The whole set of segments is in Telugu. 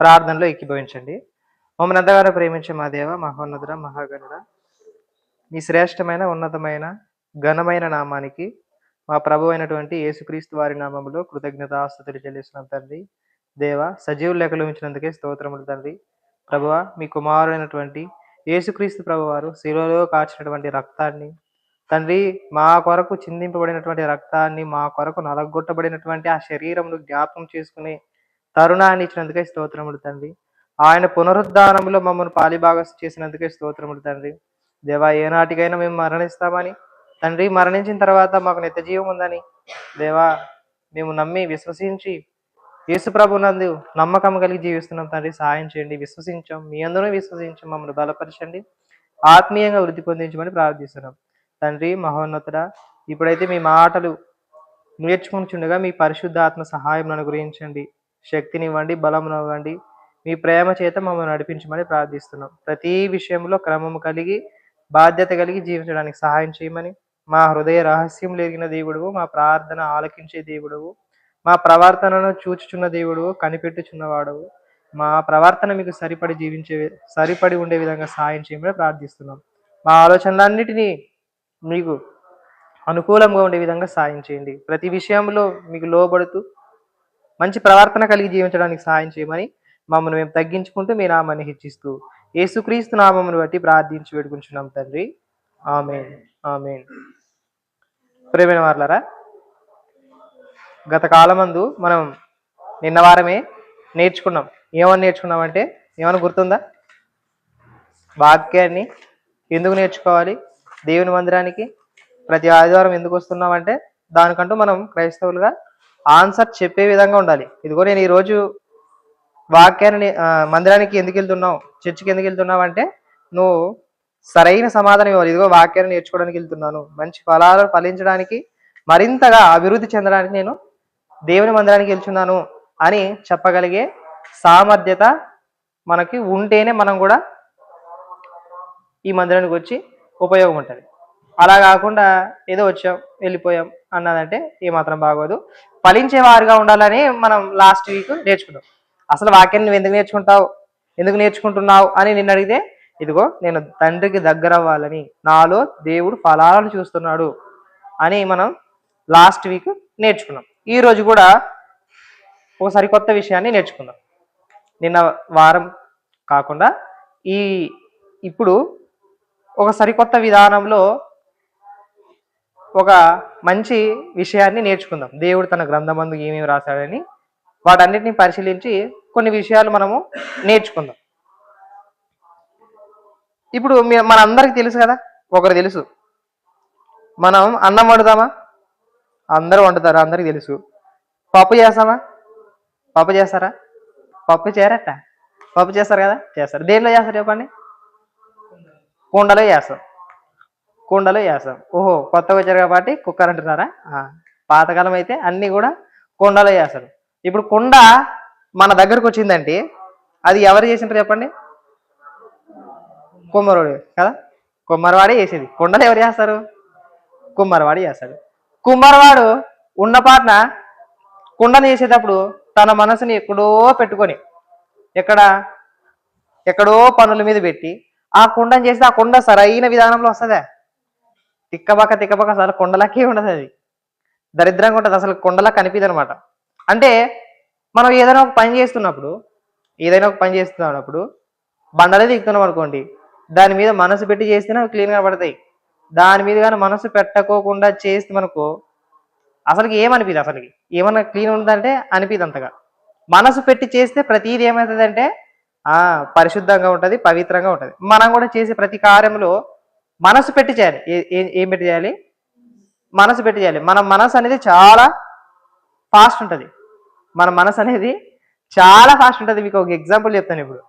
ప్రార్థనలో ఏకీభవించండి. మమ్మల్ని ఎంతగానో ప్రేమించే మా దేవ, మహోన్నతుడ, మహాగణుడ, మీ శ్రేష్టమైన, ఉన్నతమైన, ఘనమైన నామానికి మా ప్రభు అయినటువంటి యేసుక్రీస్తు వారి నామములో కృతజ్ఞతాస్తుతులు చెల్లిస్తున్నాం తండ్రి. దేవ, సజీవులు లెక్కలు ఉంచినందుకే స్తోత్రములు తండ్రి. ప్రభువ, మీ కుమారుడైనటువంటి యేసుక్రీస్తు ప్రభువారు శిలువలో కార్చినటువంటి రక్తాన్ని తండ్రి, మా కొరకు చిందింపబడినటువంటి రక్తాన్ని, మా కొరకు నలగొట్టబడినటువంటి ఆ శరీరమును జ్ఞాపకం చేసుకునే తరుణాన్ని ఇచ్చినందుకే స్తోత్రములు తండ్రి. ఆయన పునరుద్ధానంలో మమ్మల్ని పాలిభాగస్తు చేసినందుకే స్తోత్రములు తండ్రి. దేవా, ఏనాటికైనా మేము మరణిస్తామని తండ్రి, మరణించిన తర్వాత మాకు నిత్య జీవం ఉందని దేవా మేము నమ్మి విశ్వసించి యేసు ప్రభునందు నమ్మకం కలిగి జీవిస్తున్నాం తండ్రి. సహాయం చేయండి. విశ్వసించాం, మీ అందరూ విశ్వసించాం, మమ్మల్ని బలపరచండి, ఆత్మీయంగా వృద్ధి పొందించమని ప్రార్థిస్తున్నాం తండ్రి. మహోన్నతుడా, ఇప్పుడైతే మీ మాటలు నేర్చుకుంటుండగా మీ పరిశుద్ధాత్మ సహాయం అనుగ్రహించండి. శక్తినివ్వండి, బలమునివ్వండి, మీ ప్రేమ చేత మమ్మల్ని నడిపించమని ప్రార్థిస్తున్నాం. ప్రతి విషయంలో క్రమము కలిగి, బాధ్యత కలిగి జీవించడానికి సహాయం చేయమని, మా హృదయ రహస్యం ఎరిగిన దేవుడువు, మా ప్రార్థన ఆలకించే దేవుడువు, మా ప్రవర్తనను చూచుచున్న దేవుడువు, కనిపెట్టుచున్నవాడవు, మా ప్రవర్తన మీకు సరిపడి ఉండే విధంగా సహాయం చేయమని ప్రార్థిస్తున్నాం. మా ఆలోచనలన్నిటినీ మీకు అనుకూలంగా ఉండే విధంగా సాయం చేయండి. ప్రతి విషయంలో మీకు లోబడుతూ మంచి ప్రవర్తన కలిగి జీవించడానికి సహాయం చేయమని మమ్మల్ని మేము తగ్గించుకుంటూ మీ నామాన్ని హెచ్చిస్తూ యేసుక్రీస్తు నామమును బట్టి ప్రార్థించి వేడుకుంటున్నాం తండ్రి. ఆమేన్, ఆమేన్. ప్రియమైన వారలారా, గత కాలమందు మనం నిన్న వారమే నేర్చుకున్నాం. ఏమని నేర్చుకున్నామంటే, ఏమైనా గుర్తుందా? వాక్యాన్ని ఎందుకు నేర్చుకోవాలి, దేవుని మందిరానికి ప్రతి ఆదివారం ఎందుకు వస్తున్నామంటే, దానికంటూ మనం క్రైస్తవులుగా ఆన్సర్ చెప్పే విధంగా ఉండాలి. ఇదిగో నేను ఈరోజు వాక్యాన్ని మందిరానికి ఎందుకు వెళ్తున్నావు, చర్చికి ఎందుకు వెళ్తున్నావు అంటే నువ్వు సరైన సమాధానం ఇవ్వాలి. ఇదిగో వాక్యాన్ని నేర్చుకోవడానికి వెళ్తున్నాను, మంచి ఫలాలను ఫలించడానికి, మరింతగా అభివృద్ధి చెందడానికి నేను దేవుని మందిరానికి వెళ్తున్నాను అని చెప్పగలిగే సామర్థ్యత మనకి ఉంటేనే మనం కూడా ఈ మందిరానికి వచ్చి ఉపయోగం ఉంటుంది. అలా కాకుండా ఏదో వచ్చాం వెళ్ళిపోయాం అన్నదంటే ఏమాత్రం బాగోదు. ఫలించే వారిగా ఉండాలని మనం లాస్ట్ వీక్ నేర్చుకున్నాం. అసలు వాక్యాన్ని నువ్వు ఎందుకు నేర్చుకుంటావు, ఎందుకు నేర్చుకుంటున్నావు అని నిన్ను అడిగితే, ఇదిగో నేను తండ్రికి దగ్గర అవ్వాలని, నాలో దేవుడు ఫలాలను చూస్తున్నాడు అని మనం లాస్ట్ వీక్ నేర్చుకున్నాం. ఈ రోజు కూడా ఓ సరికొత్త విషయాన్ని నేర్చుకుందాం. నిన్న వారం కాకుండా ఇప్పుడు ఒక సరికొత్త విధానంలో ఒక మంచి విషయాన్ని నేర్చుకుందాం. దేవుడు తన గ్రంథమందు ఏమేమి రాశాడని వాటన్నిటిని పరిశీలించి కొన్ని విషయాలు మనము నేర్చుకుందాం. ఇప్పుడు మనందరికి తెలుసు కదా, ఒకరు తెలుసు, మనం అన్నం వండుదామా? అందరూ వండుతారు, అందరికి తెలుసు. పప్పు చేస్తామా? పప్పు చేస్తారా? పప్పు చేయరట. పప్పు చేస్తారు కదా, చేస్తారు. దేనిలో చేస్తారు చెప్పండి? కుండలో చేస్తాం, కుండలో చేస్తాం. ఓహో, కొత్తగా వచ్చారు కాబట్టి కుక్కర్ అంటున్నారా? పాతకాలం అయితే అన్నీ కూడా కుండలో చేస్తారు. ఇప్పుడు కుండ మన దగ్గరకు వచ్చిందంటే అది ఎవరు చేసింటారు చెప్పండి? కుమ్మరుడు కదా, కుమ్మరవాడే చేసేది. కుండలు ఎవరు చేస్తారు? కుమ్మరవాడు చేస్తాడు. కుమ్మరవాడు ఉన్న పాటన కుండను చేసేటప్పుడు తన మనసుని ఎక్కడో పెట్టుకొని ఎక్కడో పనుల మీద పెట్టి ఆ కుండను చేస్తే ఆ కుండ సరైన విధానంలో వస్తుందా? తిక్కబక్క అసలు కుండలకే ఉండదు. అది దరిద్రంగా ఉంటుంది, అసలు కుండలా కనిపిదు అనమాట. అంటే మనం ఏదైనా ఒక పని చేస్తున్నప్పుడు బండలే దిగుతున్నాం అనుకోండి, దాని మీద మనసు పెట్టి చేస్తేనే అవి క్లీన్గా పడతాయి. దాని మీద కానీ మనసు పెట్టకోకుండా చేస్తే మనకు అసలుకి ఏమనిపిదు, అసలుకి ఏమన్నా క్లీన్ ఉందంటే అనిపిదు అంతగా. మనసు పెట్టి చేస్తే ప్రతిదీ ఏమవుతుందంటే పరిశుద్ధంగా ఉంటుంది, పవిత్రంగా ఉంటుంది. మనం కూడా చేసే ప్రతి కార్యంలో మనసు పెట్టి చేయాలి. ఏం పెట్టి చేయాలి? మనసు పెట్టి చేయాలి. మన మనసు అనేది చాలా ఫాస్ట్ ఉంటుంది. మన మనసు అనేది చాలా ఫాస్ట్ ఉంటుంది. మీకు ఒక ఎగ్జాంపుల్ చెప్తాను.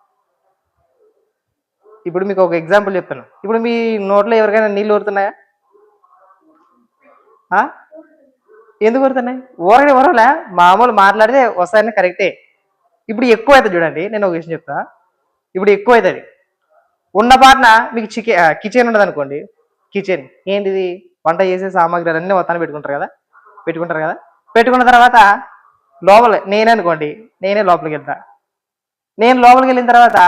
ఇప్పుడు మీకు ఒక ఎగ్జాంపుల్ చెప్తాను. ఇప్పుడు మీ నోట్లో ఎవరికైనా నీళ్ళు ఊరుతున్నాయా? ఎందుకు ఊరుతున్నాయి? ఊరలే, మామూలు మాట్లాడితే వస్తాయని కరెక్టే. ఇప్పుడు ఎక్కువ అవుతుంది చూడండి. నేను ఒక విషయం చెప్తా. ఇప్పుడు ఎక్కువ అవుతుంది ఉన్న పాటన మీకు కిచెన్ ఉండదు అనుకోండి. కిచెన్ ఏంటిది? వంట చేసే సామాగ్రి అన్నీ మొత్తాన్ని పెట్టుకుంటారు కదా. పెట్టుకున్న తర్వాత లోపల నేనే అనుకోండి, నేనే లోపలికి వెళ్తా. నేను లోపలికి వెళ్ళిన తర్వాత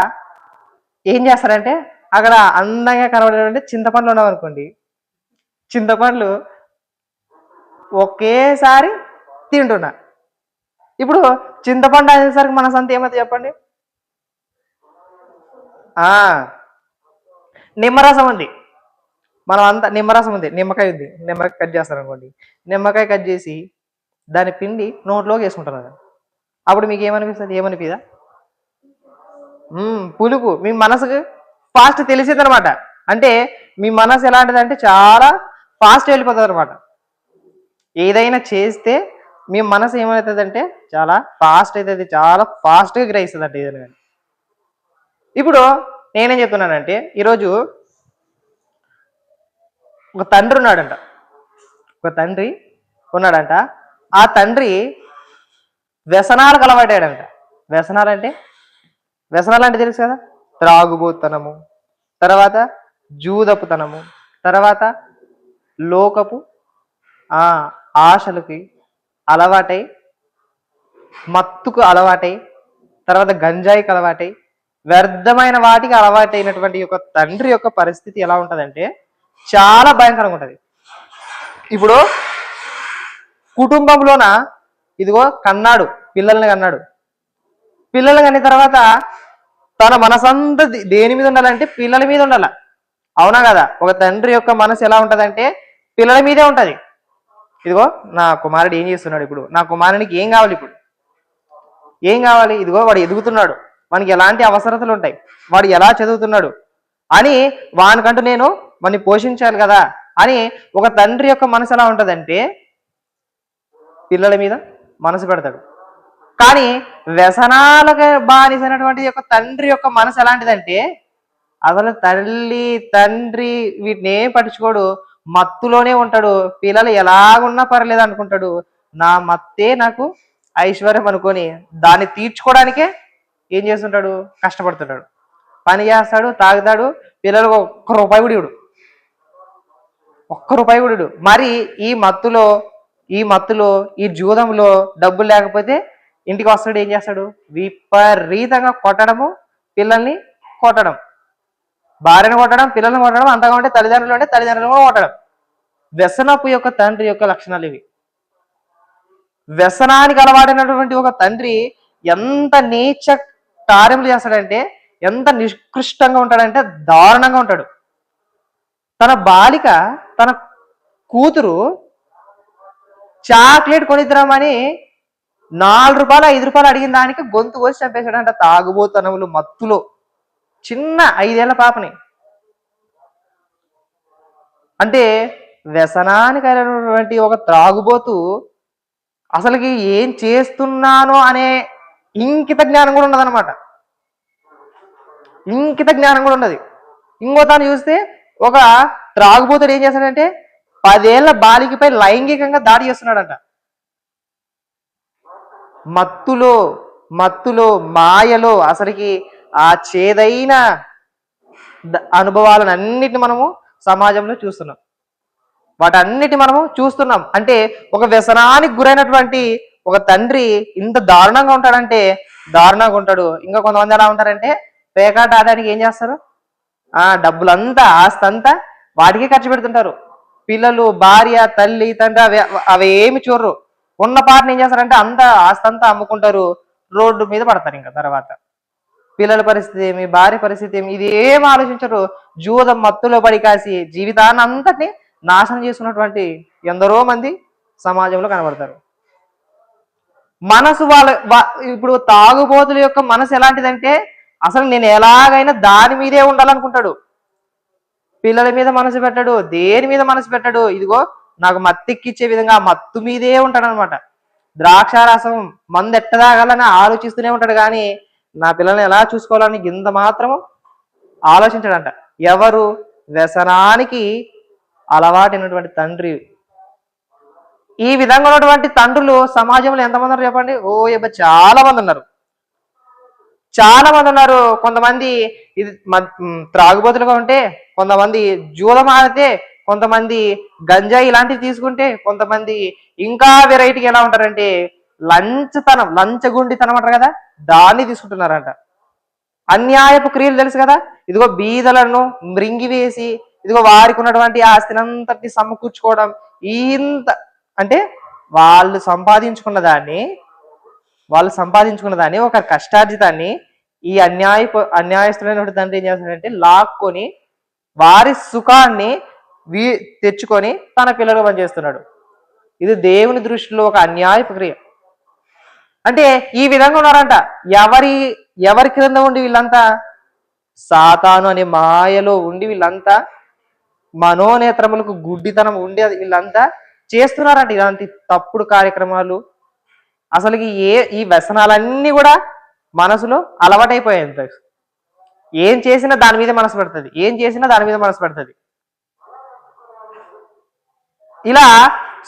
ఏం చేస్తారంటే అక్కడ అందంగా కనబడే చింతపండ్లు ఉన్నాం అనుకోండి, చింతపండ్లు ఒకేసారి తింటున్నా. ఇప్పుడు చింతపండు అనేసరికి మన సంత ఏమైతే చెప్పండి. నిమ్మరసం ఉంది, మనం అంతా నిమ్మరసం ఉంది, నిమ్మకాయ ఉంది, నిమ్మకాయ కట్ చేస్తారు అనుకోండి, నిమ్మకాయ కట్ చేసి దాని పిండి నోట్లోకి వేసుకుంటున్నారు. అప్పుడు మీకు ఏమనిపిస్తుంది? ఏమనిపిదా? పులుపు మీ మనసుకు ఫాస్ట్ తెలిసింది అనమాట. అంటే మీ మనసు ఎలాంటిది అంటే చాలా ఫాస్ట్ వెళ్ళిపోతుంది అనమాట. ఏదైనా చేస్తే మీ మనసు ఏమవుతుంది అంటే చాలా ఫాస్ట్ అవుతుంది, చాలా ఫాస్ట్గా గ్రహిస్తుంది అంటే ఏదైనా. ఇప్పుడు నేనేం చెప్తున్నానంటే ఈరోజు ఒక తండ్రి ఉన్నాడంట, ఆ తండ్రి వ్యసనాలకు అలవాటాడంట. వ్యసనాలు అంటే తెలుసు కదా, త్రాగుబోతనము, తర్వాత జూదపుతనము, తర్వాత లోకపు ఆశలకి అలవాటై, మత్తుకు అలవాటై, తర్వాత గంజాయికి అలవాటై, వ్యర్థమైన వాటికి అలవాటైనటువంటి యొక్క తండ్రి యొక్క పరిస్థితి ఎలా ఉంటుందంటే చాలా భయంకరంగా ఉంటుంది. ఇప్పుడు కుటుంబంలోన ఇదిగో కన్నాడు, పిల్లల్ని కన్న తర్వాత తన మనసంతా దేని మీద ఉండాలంటే పిల్లల మీద ఉండాల. అవునా కదా? ఒక తండ్రి యొక్క మనసు ఎలా ఉంటదంటే పిల్లల మీదే ఉంటది. ఇదిగో నా కుమారుడు ఏం చేస్తున్నాడు, ఇప్పుడు నా కుమారునికి ఏం కావాలి, ఇప్పుడు ఏం కావాలి, ఇదిగో వాడు ఎదుగుతున్నాడు, వానికి ఎలాంటి అవసరతలు ఉంటాయి, వాడు ఎలా చదువుతున్నాడు అని వానికంటూ నేను వాడిని పోషించాలి కదా అని ఒక తండ్రి యొక్క మనసు ఎలా ఉంటదంటే పిల్లల మీద మనసు పెడతాడు. కానీ వ్యసనాలకు బానిసైనటువంటి యొక్క తండ్రి యొక్క మనసు ఎలాంటిదంటే అసలు తల్లి తండ్రి వీటిని ఏం పట్టించుకోడు, మత్తులోనే ఉంటాడు. పిల్లలు ఎలాగున్నా పర్లేదు అనుకుంటాడు, నా మత్తే నాకు ఐశ్వర్యం అనుకొని దాన్ని తీర్చుకోవడానికే ఏం చేస్తుంటాడు, కష్టపడుతుంటాడు, పని చేస్తాడు, తాగుతాడు. పిల్లలకు ఒక్క రూపాయి కూడా మరి ఈ మత్తులో ఈ జూదంలో డబ్బులు లేకపోతే ఇంటికి వస్తాడు, ఏం చేస్తాడు, విపరీతంగా కొట్టడము, పిల్లల్ని కొట్టడం, భార్యను కొట్టడం, పిల్లల్ని కొట్టడం, అంతగా ఉంటే తల్లిదండ్రులను కూడా కొట్టడం. వ్యసనపు యొక్క తండ్రి యొక్క లక్షణాలు ఇవి. వ్యసనానికి అలవాడైనటువంటి ఒక తండ్రి ఎంత నీచ కార్యములు చేస్తాడంటే, ఎంత నిష్కృష్టంగా ఉంటాడంటే దారుణంగా ఉంటాడు. తన బాలిక, తన కూతురు చాక్లెట్ కొనిద్దామని 4 రూపాయలు 5 రూపాయలు అడిగిన దానికి గొంతు కోసి చంపేశాడంట. తాగుబోతనములు మత్తులో చిన్న 5 ఏళ్ల పాపని. అంటే వ్యసనానికి అయినటువంటి ఒక త్రాగుబోతు అసలుకి ఏం చేస్తున్నానో అనే ఇంకిత జ్ఞానం కూడా ఉండదన్నమాట. ఇంకో తాను చూస్తే ఒక త్రాగుబోతుడు ఏం చేస్తాడంటే 10 ఏళ్ల బాలికపై లైంగికంగా దాడి చేస్తున్నాడంట. మత్తులో మాయలో అసలుకి ఆ చేదైన అనుభవాలను అన్నిటిని మనము సమాజంలో చూస్తున్నాం. వాటన్నిటి మనము చూస్తున్నాం. అంటే ఒక వ్యసనానికి గురైనటువంటి ఒక తండ్రి ఇంత దారుణంగా ఉంటాడంటే దారుణంగా ఉంటాడు. ఇంకా కొంతమంది ఎలా ఉంటారంటే పేకాట ఆడడానికి ఏం చేస్తారు, డబ్బులంతా ఆస్తంతా వాటికే ఖర్చు పెడుతుంటారు. పిల్లలు, భార్య, తల్లి, తండ్రి అవి ఏమి చూడరు. ఉన్న పాటను ఏం చేస్తారంటే అంతా ఆస్తంతా అమ్ముకుంటారు, రోడ్డు మీద పడతారు. ఇంకా తర్వాత పిల్లల పరిస్థితి ఏమి, భార్య పరిస్థితి ఏమి, ఇది ఏం ఆలోచించరు. జూదం మత్తులో పడి కాసి జీవితాన్ని అంతటిని నాశనం చేసుకున్నటువంటి ఎందరో మంది సమాజంలో కనబడతారు. మనసు ఇప్పుడు తాగుబోతుల యొక్క మనసు ఎలాంటిదంటే అసలు నేను ఎలాగైనా దాని మీదే ఉండాలనుకుంటాడు. పిల్లల మీద మనసు పెట్టాడు, దేని మీద మనసు పెట్టాడు. ఇదిగో నాకు మత్తెక్కిచ్చే విధంగా మత్తు మీదే ఉంటాడు అనమాట. ద్రాక్షారసం మందు ఎట్టదాగాలని ఆలోచిస్తూనే ఉంటాడు, కానీ నా పిల్లల్ని ఎలా చూసుకోవాలని గింత మాత్రము ఆలోచించాడంట. ఎవరు? వ్యసనానికి అలవాటైనటువంటి తండ్రి. ఈ విధంగా ఉన్నటువంటి తండ్రులు సమాజంలో ఎంతమంది ఉన్నారు చెప్పండి? చాలా మంది ఉన్నారు. కొంతమంది ఇది త్రాగుబోతులుగా ఉంటే, కొంతమంది జూదం ఆడితే, కొంతమంది గంజాయి ఇలాంటివి తీసుకుంటే, కొంతమంది ఇంకా వెరైటీగా ఎలా ఉంటారంటే లంచగుండితనం అంటారు కదా, దాన్ని తీసుకుంటున్నారంట. అన్యాయపు క్రియలు తెలుసు కదా, ఇదిగో బీదలను మృంగివేసి ఇదిగో వారికి ఉన్నటువంటి ఆస్తినంతటిని సమకూర్చుకోవడం. ఇంత అంటే వాళ్ళు సంపాదించుకున్న దాన్ని ఒక కష్టార్జితాన్ని ఈ అన్యాయస్తులైనటువంటి తండ్రి ఏం చేస్తాడంటే లాక్కొని వారి సుఖాన్ని తెచ్చుకొని తన పిల్లలు పనిచేస్తున్నాడు. ఇది దేవుని దృష్టిలో ఒక అన్యాయపు క్రియ. అంటే ఈ విధంగా ఉన్నారంట. ఎవరి క్రింద ఉండి వీళ్ళంతా? సాతాను అనే మాయలో ఉండి వీళ్ళంతా, మనోనేత్రములకు గుడ్డితనం ఉండి వీళ్ళంతా చేస్తున్నారంట ఇలాంటి తప్పుడు కార్యక్రమాలు. అసలుకి ఈ వ్యసనాలన్నీ కూడా మనసులో అలవాటైపోయాయి. ఏం చేసినా దాని మీద మనసు పెడుతుంది. ఇలా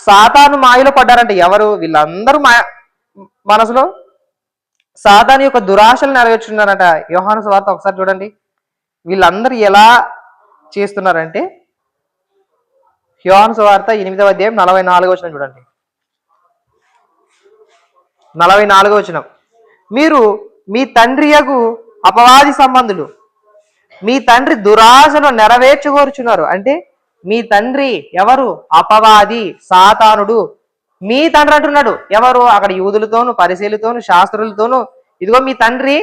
సాతాను మాయలో పడ్డారంట ఎవరు? వీళ్ళందరూ మనసులో సాతాను యొక్క దురాశలు నెరవేర్చున్నారంట. యోహాను సువార్త ఒకసారి చూడండి. వీళ్ళందరూ ఎలా చేస్తున్నారంటే, యోహాను సువార్త 8వ అధ్యాయం 44వ వచనం చూడండి. 44వ వచనం, మీరు మీ తండ్రియగు అపవాది సంబంధులు, మీ తండ్రి దురాశను నెరవేర్చుకోరుచున్నారు. అంటే మీ తండ్రి ఎవరు? అపవాది, సాతానుడు. మీ తండ్రి అంటున్నాడు. ఎవరు? అక్కడ యూదులతోను, పరిసయ్యులతోను, శాస్త్రులతోను. ఇదిగో మీ తండ్రి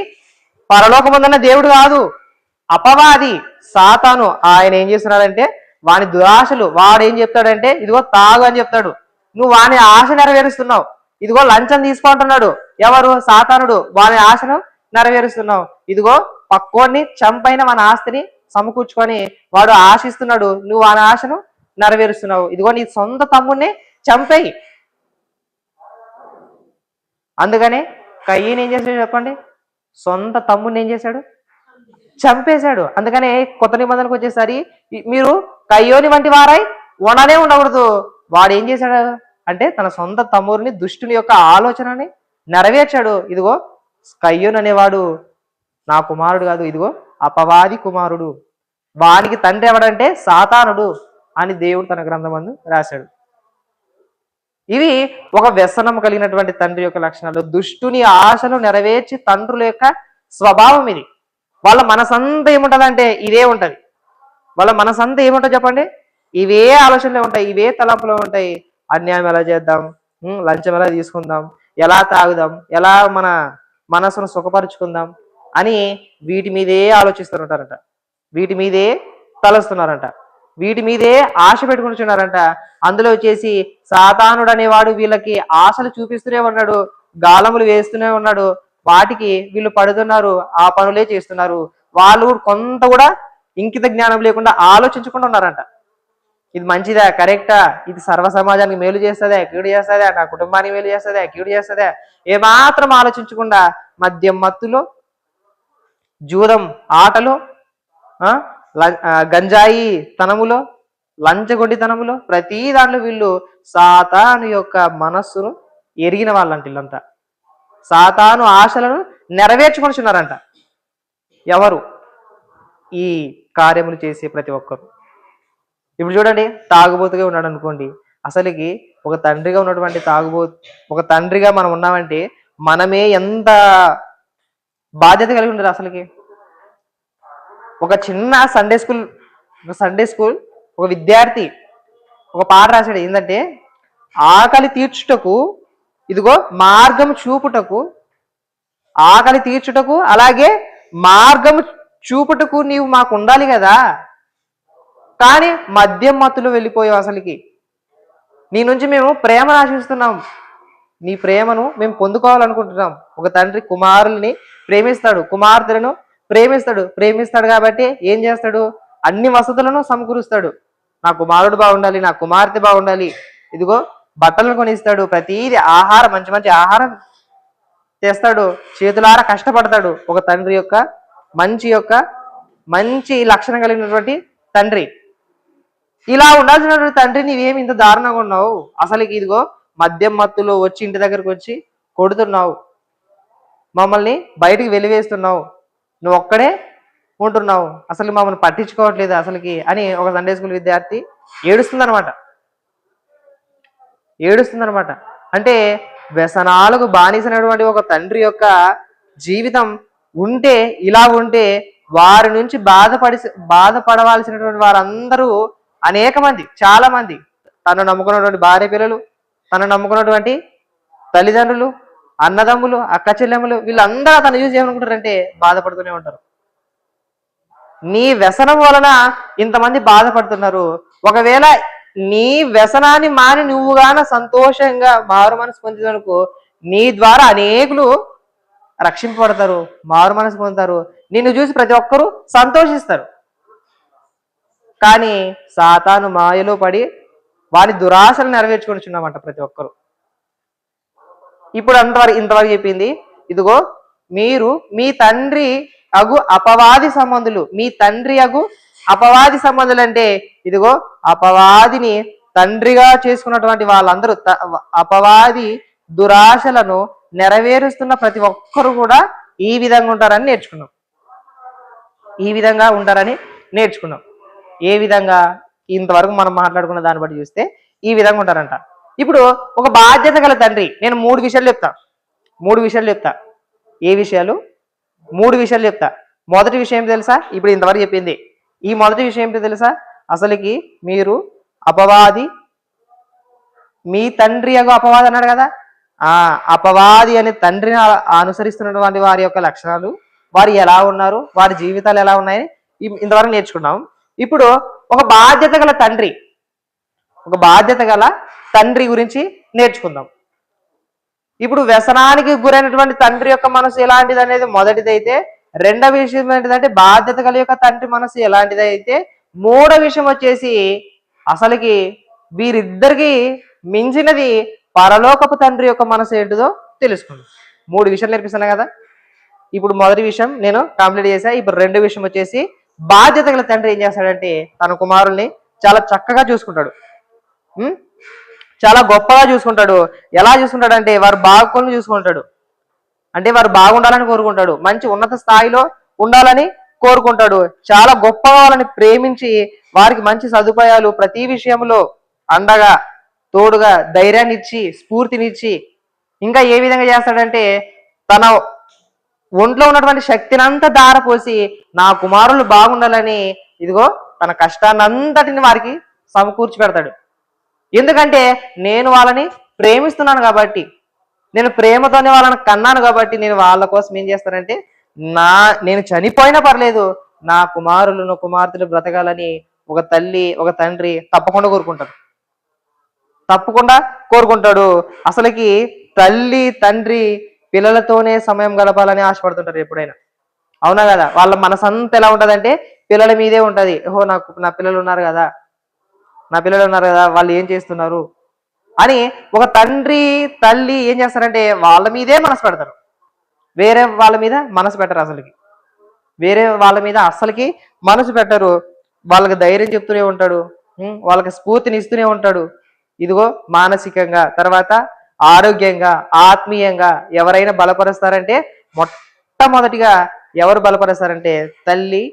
పరలోకమందున్న దేవుడు కాదు, అపవాది, సాతాను. ఆయన ఏం చేస్తున్నాడంటే వాని దురాశలు, వాడు ఏం చెప్తాడంటే ఇదిగో తాగు అని చెప్తాడు. నువ్వు వాని ఆశ నెరవేరుస్తున్నావు. ఇదిగో లంచం తీసుకుంటున్నాడు. ఎవరు? సాతానుడు. వాని ఆశను నెరవేరుస్తున్నావు. ఇదిగో పక్కోడిని చంపైన మన ఆస్తిని సమకూర్చుకొని వాడు ఆశిస్తున్నాడు. నువ్వు వాని ఆశను నెరవేరుస్తున్నావు. ఇదిగో నీ సొంత తమ్ముడిని చంపేయి. అందుకనే కయ్యను ఏం చేశాడు చెప్పండి? సొంత తమ్ముడిని ఏం చేశాడు? చంపేశాడు. అందుకనే కొత్త నిబంధనకు వచ్చేసరి మీరు కయ్యోని వంటి వారై ఉండనే ఉండకూడదు. వాడు ఏం చేశాడు అంటే తన సొంత తమ్ముడిని, దుష్టుని యొక్క ఆలోచనని నెరవేర్చాడు. ఇదిగో కయ్యోను అనేవాడు నా కుమారుడు కాదు, ఇదిగో అపవాది కుమారుడు. వానికి తండ్రి ఎవడంటే సాతానుడు అని దేవుడు తన గ్రంథమందు రాశాడు. ఇవి ఒక వ్యసనం కలిగినటువంటి తండ్రి యొక్క లక్షణాలు. దుష్టుని ఆశలు నెరవేర్చి తండ్రుల యొక్క స్వభావం ఇది. వాళ్ళ మనసంతా ఏముంటదంటే ఇదే ఉంటది. వాళ్ళ మనసంతా ఏముంటుంది చెప్పండి? ఇవే ఆలోచనలే ఉంటాయి, ఇవే తలంపులు ఉంటాయి. అన్యాయం ఎలా చేద్దాం, లంచం ఎలా తీసుకుందాం, ఎలా తాగుదాం, ఎలా మన మనసును సుఖపరుచుకుందాం అని వీటి మీదే ఆలోచిస్తుంటారంట, వీటి మీదే తలస్తున్నారంట, వీటి మీదే ఆశ పెట్టుకుంటున్నారంట. అందులో వచ్చేసి సాతానుడు అనేవాడు వీళ్ళకి ఆశలు చూపిస్తూనే ఉన్నాడు, గాలములు వేస్తూనే ఉన్నాడు. వాటికి వీళ్ళు పడుతున్నారు, ఆ పనులే చేస్తున్నారు. వాళ్ళు కొంత కూడా ఇంకిత జ్ఞానం లేకుండా ఆలోచించకుండా ఉన్నారంట. ఇది మంచిదా, కరెక్టా, ఇది సర్వ సమాజానికి మేలు చేస్తుందా, కీడు చేస్తుందా, నా కుటుంబానికి మేలు చేస్తుందా, కీడు చేస్తుందా, ఏమాత్రం ఆలోచించకుండా మద్యం మత్తులో, జూదం ఆటలో, గంజాయి తనములో, లంచగొండితనములో, ప్రతి దాంట్లో వీళ్ళు సాతాను యొక్క మనస్సును ఎరిగిన వాళ్ళంట. వీళ్ళంతా సాతాను ఆశలను నెరవేర్చుకొనిచున్నారంట. ఎవరు? ఈ కార్యములు చేసే ప్రతి ఒక్కరు. ఇప్పుడు చూడండి, తాగుబోతుగా ఉన్నాడు అనుకోండి. అసలుకి ఒక తండ్రిగా ఉన్నటువంటి ఒక తండ్రిగా మనం ఉన్నామంటే మనమే ఎంత బాధ్యత కలిగి ఉండదు. అసలుకి ఒక చిన్న సండే స్కూల్ ఒక విద్యార్థి ఒక పాట రాశాడు. ఏంటంటే ఆకలి తీర్చుటకు ఇదిగో మార్గం చూపుటకు, ఆకలి తీర్చుటకు అలాగే మార్గం చూపుటకు నీవు మాకు ఉండాలి కదా, కానీ మద్యం మత్తులో వెళ్ళిపోయావు. అసలుకి నీ నుంచి మేము ప్రేమను ఆశిస్తున్నాం, నీ ప్రేమను మేము పొందుకోవాలనుకుంటున్నాం. ఒక తండ్రి కుమారుల్ని ప్రేమిస్తాడు, కుమార్తెలను ప్రేమిస్తాడు కాబట్టి ఏం చేస్తాడు? అన్ని వసతులను సమకూరుస్తాడు. నా కుమారుడు బాగుండాలి, నా కుమార్తె బాగుండాలి, ఇదిగో బట్టలను కొనిస్తాడు, ప్రతిదీ ఆహారం, మంచి మంచి ఆహారం చేస్తాడు, చేతులారా కష్టపడతాడు. ఒక తండ్రి యొక్క మంచి లక్షణం కలిగినటువంటి తండ్రి. ఇలా ఉండాల్సినటువంటి తండ్రి నీవేమి ఇంత దారుణంగా ఉన్నావు? అసలుకి ఇదిగో మద్యం మత్తులో వచ్చి ఇంటి దగ్గరకు వచ్చి కొడుతున్నావు, మమ్మల్ని బయటికి వెలివేస్తున్నావు, నువ్వు ఒక్కడే ఉంటున్నావు, అసలు మమ్మల్ని పట్టించుకోవట్లేదు అసలుకి అని ఒక సండే స్కూల్ విద్యార్థి ఏడుస్తుందనమాట. అంటే వ్యసనాలకు బానిసైనటువంటి ఒక తండ్రి యొక్క జీవితం ఉంటే ఇలా ఉంటే వారి నుంచి బాధపడవలసినటువంటి వారందరూ అనేక మంది, చాలా మంది, తను నమ్ముకున్నటువంటి భార్య పిల్లలు, తను నమ్ముకున్నటువంటి తల్లిదండ్రులు, అన్నదమ్ములు, అక్క చెల్లెములు, వీళ్ళందరూ తను చూసి ఏమనుకుంటారంటే బాధపడుతూనే ఉంటారు. నీ వ్యసనం వలన ఇంతమంది బాధపడుతున్నారు. ఒకవేళ నీ వ్యసనాన్ని మాని నువ్వుగాన సంతోషంగా మారు మనసు పొందినందుకు నీ ద్వారా అనేకులు రక్షింపబడతారు, మారు మనసు పొందుతారు, నిన్ను చూసి ప్రతి ఒక్కరూ సంతోషిస్తారు. కానీ సాతాను మాయలో పడి వారి దురాశలు నెరవేర్చుకొనిచున్నామంట ప్రతి ఒక్కరు. ఇప్పుడు ఇంతవరకు చెప్పింది, ఇదిగో మీరు మీ తండ్రి అగు అపవాది సంబంధులు. మీ తండ్రి అగు అపవాది సంబంధులు అంటే ఇదిగో అపవాదిని తండ్రిగా చేసుకున్నటువంటి వాళ్ళందరూ, అపవాది దురాశలను నెరవేరుస్తున్న ప్రతి ఒక్కరు కూడా ఈ విధంగా ఉంటారని నేర్చుకున్నాం. ఈ విధంగా ఉంటారని నేర్చుకున్నాం. ఏ విధంగా? ఇంతవరకు మనం మాట్లాడుకున్న దాన్ని బట్టి చూస్తే ఈ విధంగా ఉంటారంట. ఇప్పుడు ఒక బాధ్యత గల తండ్రి, నేను 3 విషయాలు చెప్తా. 3 విషయాలు చెప్తా. ఏ విషయాలు? 3 విషయాలు చెప్తా. మొదటి విషయం తెలుసా? ఇప్పుడు ఇంతవరకు చెప్పింది. ఈ మొదటి విషయం ఏంటో తెలుసా? అసలుకి మీరు అపవాది, మీ తండ్రి అగు అపవాది అన్నాడు కదా, ఆ అపవాది అనే తండ్రిని అనుసరిస్తున్నటువంటి వారి యొక్క లక్షణాలు, వారు ఎలా ఉన్నారు, వారి జీవితాలు ఎలా ఉన్నాయని ఇంతవరకు నేర్చుకున్నాం. ఇప్పుడు ఒక బాధ్యత గల తండ్రి, ఒక బాధ్యత గల తండ్రి గురించి నేర్చుకుందాం. ఇప్పుడు వ్యసనానికి గురైనటువంటి తండ్రి యొక్క మనసు ఎలాంటిది అనేది మొదటిదైతే, రెండవ విషయం ఏంటిదంటే బాధ్యత గల యొక్క తండ్రి మనసు ఎలాంటిదైతే, మూడవ విషయం వచ్చేసి అసలుకి వీరిద్దరికి మించినది పరలోకపు తండ్రి యొక్క మనసు ఏంటిదో తెలుసుకుందాం. 3 విషయాలు నేర్పిస్తున్నా కదా. ఇప్పుడు మొదటి విషయం నేను కంప్లీట్ చేశా. ఇప్పుడు రెండో విషయం వచ్చేసి బాధ్యత గల తండ్రి ఏం చేస్తాడంటే తన కుమారుల్ని చాలా చక్కగా చూసుకుంటాడు, చాలా గొప్పగా చూసుకుంటాడు. ఎలా చూసుకుంటాడు అంటే వారు బాగుకొని చూసుకుంటాడు, అంటే వారు బాగుండాలని కోరుకుంటాడు, మంచి ఉన్నత స్థాయిలో ఉండాలని కోరుకుంటాడు, చాలా గొప్పగా వాళ్ళని ప్రేమించి వారికి మంచి సదుపాయాలు ప్రతి విషయంలో అండగా తోడుగా ధైర్యాన్ని ఇచ్చి స్ఫూర్తినిచ్చి, ఇంకా ఏ విధంగా చేస్తాడంటే తన ఒంట్లో ఉన్నటువంటి శక్తినంతా దారపోసి నా కుమారులు బాగుండాలని ఇదిగో తన కష్టాన్నంతటిని వారికి సమకూర్చి పెడతాడు. ఎందుకంటే నేను వాళ్ళని ప్రేమిస్తున్నాను కాబట్టి, నేను ప్రేమతోనే వాళ్ళని కన్నాను కాబట్టి నేను వాళ్ళ కోసం ఏం చేస్తానంటే నేను చనిపోయినా పర్లేదు నా కుమారులను కుమార్తెలు బ్రతకాలని ఒక తల్లి ఒక తండ్రి తప్పకుండా కోరుకుంటాడు. అసలుకి తల్లి తండ్రి పిల్లలతోనే సమయం గడపాలని ఆశపడుతుంటారు ఎప్పుడైనా, అవునా కదా. వాళ్ళ మనసంతా ఎలా ఉంటుందంటే పిల్లల మీదే ఉంటుంది. ఓహో నా పిల్లలు ఉన్నారు కదా, వాళ్ళు ఏం చేస్తున్నారు అని ఒక తండ్రి తల్లి ఏం చేస్తారంటే వాళ్ళ మీదే మనసు పెడతారు, వేరే వాళ్ళ మీద మనసు పెట్టరు. అసలుకి మనసు పెట్టరు. వాళ్ళకి ధైర్యం చెప్తూనే ఉంటాడు, వాళ్ళకి స్ఫూర్తిని ఇస్తూనే ఉంటాడు. ఇదిగో మానసికంగా, తర్వాత ఆరోగ్యంగా, ఆత్మీయంగా ఎవరైనా బలపరుస్తారంటే మొట్టమొదటిగా ఎవరు బలపరుస్తారంటే తల్లి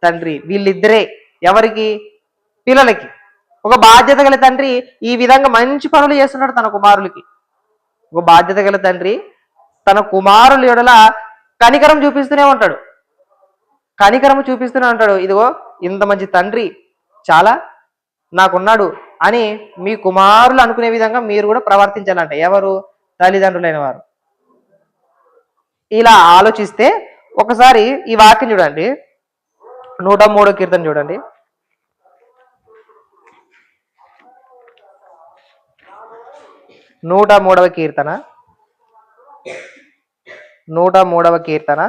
తండ్రి, వీళ్ళిద్దరే. ఎవరికి? పిల్లలకి. ఒక బాధ్యత గల తండ్రి ఈ విధంగా మంచి పనులు చేస్తున్నాడు తన కుమారులకి. ఒక బాధ్యత గల తండ్రి తన కుమారుల ఎడల కనికరం చూపిస్తూనే ఉంటాడు. ఇదిగో ఇంత మంచి తండ్రి చాలా నాకున్నాడు అని మీ కుమారులు అనుకునే విధంగా మీరు కూడా ప్రవర్తించాలంట. ఎవరు? తల్లిదండ్రులైన వారు. ఇలా ఆలోచిస్తే ఒకసారి ఈ వాక్యం చూడండి, 103వ కీర్తన చూడండి. 103వ కీర్తన 103వ కీర్తన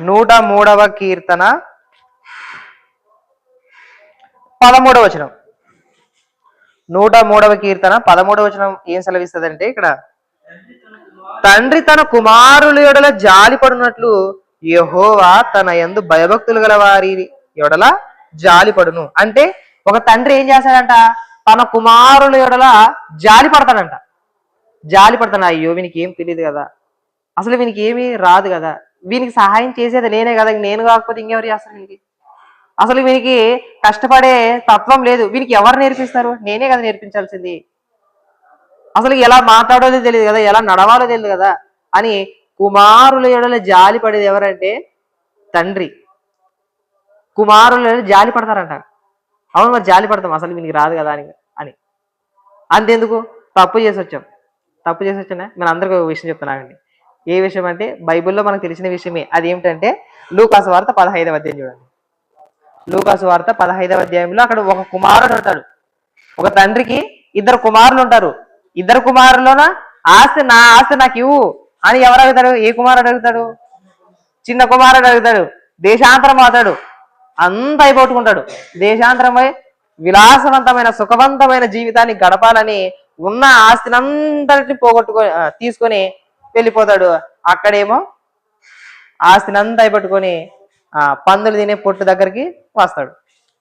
103వ కీర్తన 13వ వచనం. 103వ కీర్తన 13వ వచనం ఏం సెలవిస్తుందంటే, ఇక్కడ తండ్రి తన కుమారుల ఎడల జాలి పడినట్లు యెహోవా తన యందు భయభక్తులు గల వారి ఎడల జాలి పడును. అంటే ఒక తండ్రి ఏం చేస్తాడంట, తన కుమారుల ఎడల జాలి పడతాడంట. అయ్యో వీనికి ఏం తెలియదు కదా, అసలు వీనికి ఏమీ రాదు కదా, వీనికి సహాయం చేసేది నేనే కదా, నేను కాకపోతే ఇంకెవరు చేస్తారు వీనికి, అసలు వీనికి కష్టపడే తత్వం లేదు. వీనికి ఎవరు నేర్పిస్తారు? నేనే కదా నేర్పించాల్సింది. అసలు ఎలా మాట్లాడాలో తెలియదు కదా, ఎలా నడవాలో తెలియదు కదా అని కుమారుల ఎడల జాలి పడేది ఎవరంటే తండ్రి. కుమారుల ఎడల జాలి పడతారంట. అవును, మరి జాలి పడతాం అసలు వీనికి రాదు కదా అని అంతెందుకు, తప్పు చేసి వచ్చాం. తప్పు చేసి వచ్చినా నేను అందరికీ ఒక విషయం చెప్తున్నానండి. ఏ విషయం అంటే బైబిల్లో మనకు తెలిసిన విషయమే. అది ఏమిటంటే లూకాసు వార్త 15వ అధ్యాయం చూడండి. లూకాసు వార్త 15వ అధ్యాయంలో అక్కడ ఒక కుమారుడు ఉంటాడు. ఒక తండ్రికి ఇద్దరు కుమారులు ఉంటారు. ఇద్దరు కుమారులోన నా ఆస్తి నాకు ఇవ్వు అని ఎవరు అడుగుతాడు? ఏ కుమారుడు అడుగుతాడు? చిన్న కుమారుడు అడుగుతాడు. దేశాంతరం అవుతాడు, అంత అయిపోట్టుకుంటాడు. దేశాంతరమై విలాసవంతమైన సుఖవంతమైన జీవితాన్ని గడపాలని ఉన్న ఆస్తినంతటిని తీసుకొని వెళ్ళిపోతాడు. అక్కడేమో ఆస్తినంతా అయిపట్టుకొని పందులు తినే పొట్టు దగ్గరికి వస్తాడు.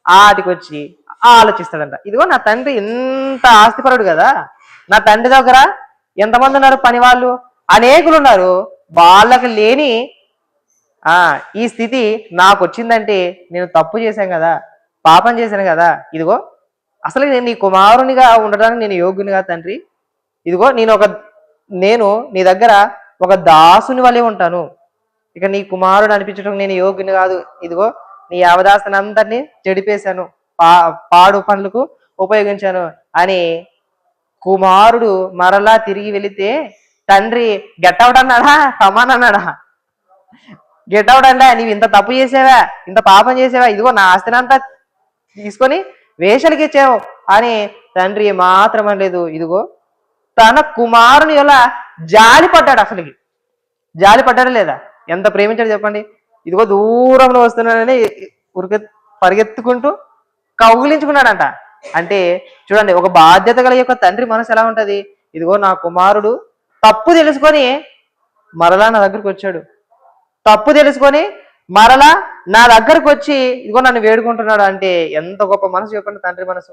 ఆటికి వచ్చి ఆలోచిస్తాడంట, ఇదిగో నా తండ్రి ఎంత ఆస్తిపరుడు కదా, నా తండ్రి దగ్గర ఎంతమంది ఉన్నారు పని వాళ్ళు, అనేకులు ఉన్నారు. వాళ్ళకి లేని ఈ స్థితి నాకు వచ్చిందంటే నేను తప్పు చేశాను కదా, పాపం చేశాను కదా. ఇదిగో అసలు నేను నీ కుమారునిగా ఉండడానికి నేను యోగ్యునిగా తండ్రి. ఇదిగో నేను నీ దగ్గర ఒక దాసుని వలె ఉంటాను. ఇక నీ కుమారుడు అనిపించడం నేను యోగ్యుని కాదు. ఇదిగో నీ అవదాసన అందరినీ చెడిపేశాను, పాడు పనులకు ఉపయోగించాను అని కుమారుడు మరలా తిరిగి వెళితే తండ్రి గెట్అవుట్ అన్నాడా, కమాన్ అన్నాడా? గెట్అవుట్ అంటే నీవు ఇంత తప్పు చేసావా, ఇంత పాపం చేసావా, ఇదిగో నా ఆస్తినంతా తీసుకొని వేషలకి ఇచ్చావు అని తండ్రి మాత్రం అనలేదు. ఇదిగో తన కుమారుని ఎలా జాలి పడ్డాడు. అసలుకి జాలి పడ్డాడా లేదా? ఎంత ప్రేమించాడు చెప్పండి. ఇదిగో దూరంలో వస్తున్నాడని పరిగెత్తుకుంటూ కౌగిలించుకున్నాడంట. అంటే చూడండి, ఒక బాధ్యత గల యొక్క తండ్రి మనసు ఎలా ఉంటది. ఇదిగో నా కుమారుడు తప్పు తెలుసుకొని మరలా నా దగ్గరకు వచ్చాడు, తప్పు తెలుసుకొని మరలా నా దగ్గరకు వచ్చి ఇదిగో నన్ను వేడుకుంటున్నాడు అంటే ఎంత గొప్ప మనసు చెప్పండి తండ్రి మనసు.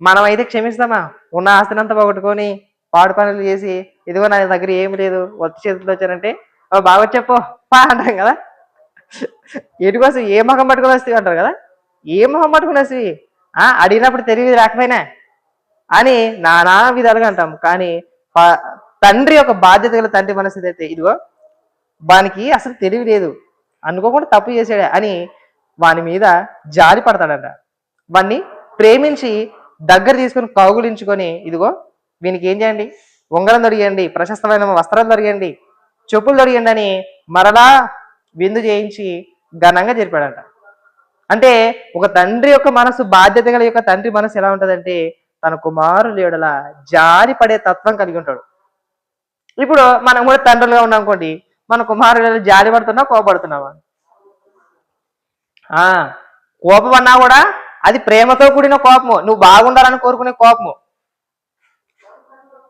మనం అయితే క్షమిస్తామా? ఉన్న ఆస్తినంతా పోగొట్టుకొని పాడు పనులు చేసి ఇదిగో నా దగ్గర ఏమి లేదు, వచ్చి చేతుల్లో వచ్చారంటే బాగా చెప్పు పా అంటాం కదా. ఎటుకోసం ఏ మొహం పట్టుకుని వస్తాయి అంటారు కదా. ఏ మొహం పట్టుకుని వస్తాయి? అడిగినప్పుడు తెలివి రాకపోయినా అని నానా విధాలుగా అంటాం. కానీ తండ్రి యొక్క బాధ్యత గల తండ్రి మనసు అయితే ఇదిగో వానికి అసలు తెలివి లేదు, అనుకోకుండా తప్పు చేసాడే అని వాని మీద జాలి పడతాడంట. వాన్ని ప్రేమించి దగ్గర తీసుకొని కౌగులించుకొని ఇదిగో వీనికి ఏం చేయండి, ఉంగరం దొరికండి, ప్రశస్తమైన వస్త్రాలు దొరికండి, చెప్పులు దొరికండి అని మరలా విందు చేయించి ఘనంగా జరిపాడంట. అంటే ఒక తండ్రి యొక్క మనసు, బాధ్యత గల యొక్క తండ్రి మనసు ఎలా ఉంటుందంటే తన కుమారుల ఎడల జాలి పడే తత్వం కలిగి ఉంటాడు. ఇప్పుడు మనం కూడా తండ్రులుగా ఉన్నాం అనుకోండి, మన కుమారుల జాలి పడుతున్నా కోపడుతున్నావా? కోపమన్నా కూడా అది ప్రేమతో కూడిన కోపము, నువ్వు బాగుండాలని కోరుకునే కోపము.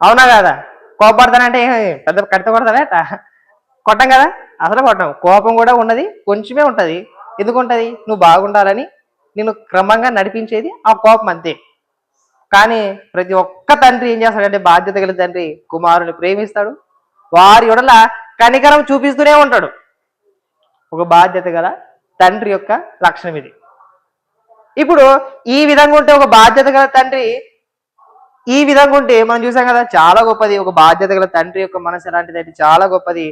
అవునా కదా? కోపడతానంటే పెద్ద కడితే కొడతావేట, కొట్టం కదా, అసలు కొట్టం. కోపం కూడా ఉన్నది, కొంచెమే ఉంటుంది. ఎందుకుంటుంది? నువ్వు బాగుండాలని నేను క్రమంగా నడిపించేది ఆ కోపం అంతే. కానీ ప్రతి ఒక్క తండ్రి ఏం చేస్తాడంటే, బాధ్యత గల తండ్రి కుమారుని ప్రేమిస్తాడు, వారి ఎడల కనికరం చూపిస్తూనే ఉంటాడు. ఒక బాధ్యత గల తండ్రి యొక్క లక్షణం ఇది. ఇప్పుడు ఈ విధంగా ఉంటే ఒక బాధ్యత గల తండ్రి ఈ విధంగా ఉంటే మనం చూసాం కదా, చాలా గొప్పది. ఒక బాధ్యత గల తండ్రి యొక్క మనసు ఎలాంటిదంటే చాలా గొప్పది.